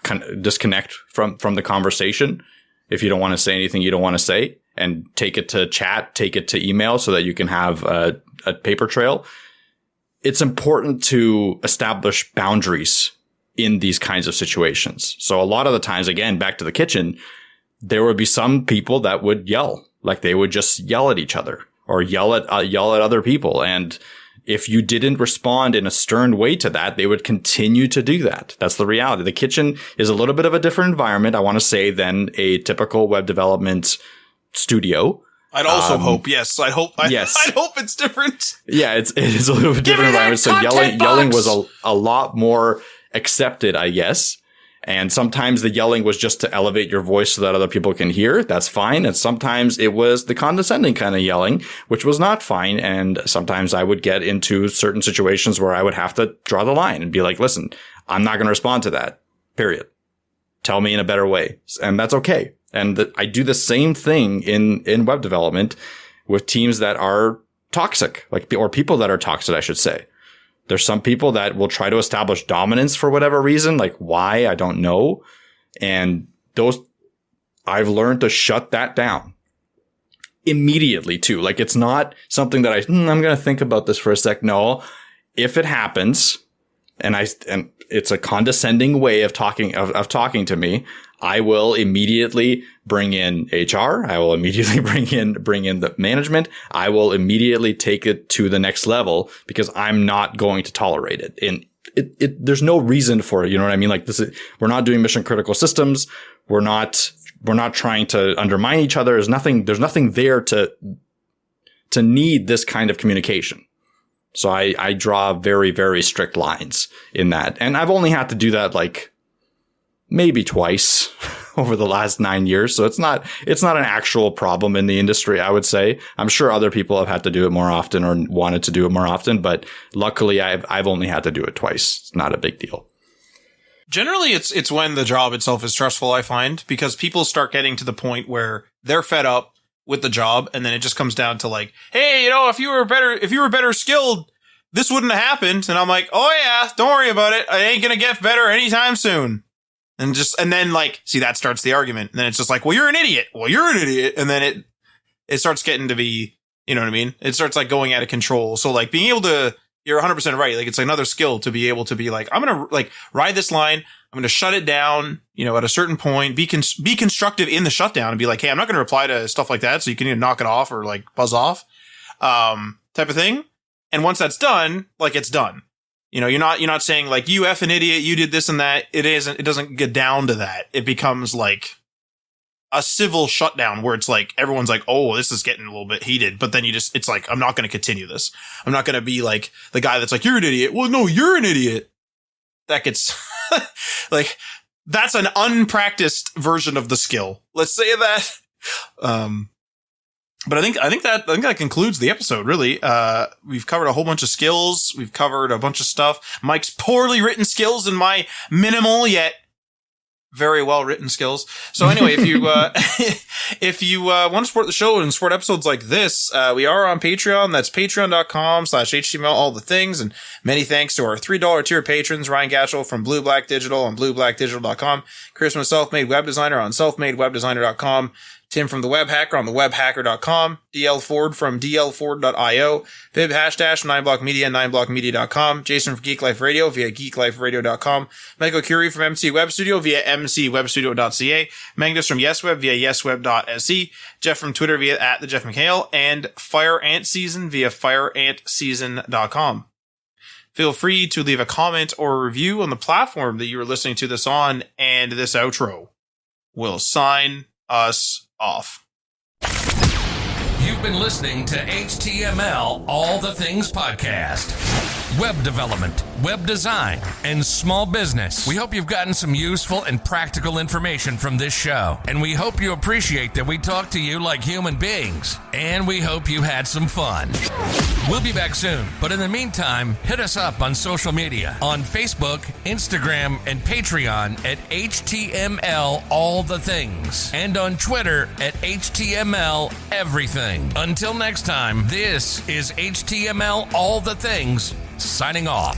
kind of disconnect from the conversation. If you don't want to say anything you don't want to say, and take it to chat, take it to email so that you can have a paper trail. It's important to establish boundaries in these kinds of situations. So a lot of the times, again, back to the kitchen, there would be some people that would yell, like they would just yell at each other or yell at other people. And if you didn't respond in a stern way to that, they would continue to do that. That's the reality. The kitchen is a little bit of a different environment, I want to say, than a typical web development studio. I'd also hope, yes. I'd hope it's different. Yeah, it is a little bit different environment. So yelling was a lot more accepted, I guess. And sometimes the yelling was just to elevate your voice so that other people can hear. That's fine. And sometimes it was the condescending kind of yelling, which was not fine. And sometimes I would get into certain situations where I would have to draw the line and be like, listen, I'm not going to respond to that, period. Tell me in a better way. And that's okay. And I do the same thing in web development with teams that are toxic, or people that are toxic, I should say. There's some people that will try to establish dominance for whatever reason, like why, I don't know. And I've learned to shut that down immediately too. Like it's not something that I'm going to think about this for a sec. No, if it happens and it's a condescending way of talking to me, I will immediately bring in HR. I will immediately bring in the management. I will immediately take it to the next level because I'm not going to tolerate it. And there's no reason for it. You know what I mean? Like we're not doing mission critical systems. We're not trying to undermine each other. There's nothing there to need this kind of communication. So I draw very, very strict lines in that. And I've only had to do that like maybe twice over the last 9 years. So it's not an actual problem in the industry, I would say. I'm sure other people have had to do it more often or wanted to do it more often, but luckily I've only had to do it twice. It's not a big deal. Generally, it's when the job itself is stressful, I find, because people start getting to the point where they're fed up with the job, and then it just comes down to like, hey, you know, if you were better skilled, this wouldn't have happened. And I'm like, oh yeah, don't worry about it. I ain't gonna get better anytime soon. And then like, see, that starts the argument. And then it's just like, well, you're an idiot. Well, you're an idiot. And then it starts getting to be, you know what I mean? It starts like going out of control. So like being able to you're 100% right. Like, it's another skill to be able to be like, I'm going to like ride this line. I'm going to shut it down, at a certain point, be constructive in the shutdown and be like, hey, I'm not going to reply to stuff like that. So you can either knock it off or like buzz off, type of thing. And once that's done, like, it's done. You're not saying like, you F an idiot, you did this and that. It doesn't get down to that. It becomes like a civil shutdown where it's like, everyone's like, oh, this is getting a little bit heated. But then it's like, I'm not going to continue this. I'm not going to be like the guy that's like, you're an idiot. Well, no, you're an idiot. That gets like, that's an unpracticed version of the skill. Let's say that. But I think that concludes the episode, really. We've covered a whole bunch of skills. We've covered a bunch of stuff. Mike's poorly written skills and my minimal yet very well written skills. So anyway, if you want to support the show and support episodes like this, we are on Patreon. That's patreon.com/HTML all the things. And many thanks to our $3 tier patrons, Ryan Gatchell from Blue Black Digital on blueblackdigital.com, Chris from Self-Made Web Designer on selfmadewebdesigner.com, Tim from The Web Hacker on thewebhacker.com, DL Ford from dlford.io, Vib # 9blockmedia, 9blockmedia.com, Jason from Geek Life Radio via geekliferadio.com, Michael Curie from MC Web Studio via mcwebstudio.ca, Magnus from YesWeb via yesweb.se, Jeff from Twitter via @TheJeffMcHale, and Fire Ant Season via fireantseason.com. Feel free to leave a comment or a review on the platform that you are listening to this on, and this outro will sign us off. You've been listening to HTML All the Things Podcast. Web development, web design, and small business. We hope you've gotten some useful and practical information from this show. And we hope you appreciate that we talk to you like human beings. And we hope you had some fun. We'll be back soon. But in the meantime, hit us up on social media on Facebook, Instagram, and Patreon at HTML All the Things. And on Twitter at HTML Everything. Until next time, this is HTML All the Things, signing off.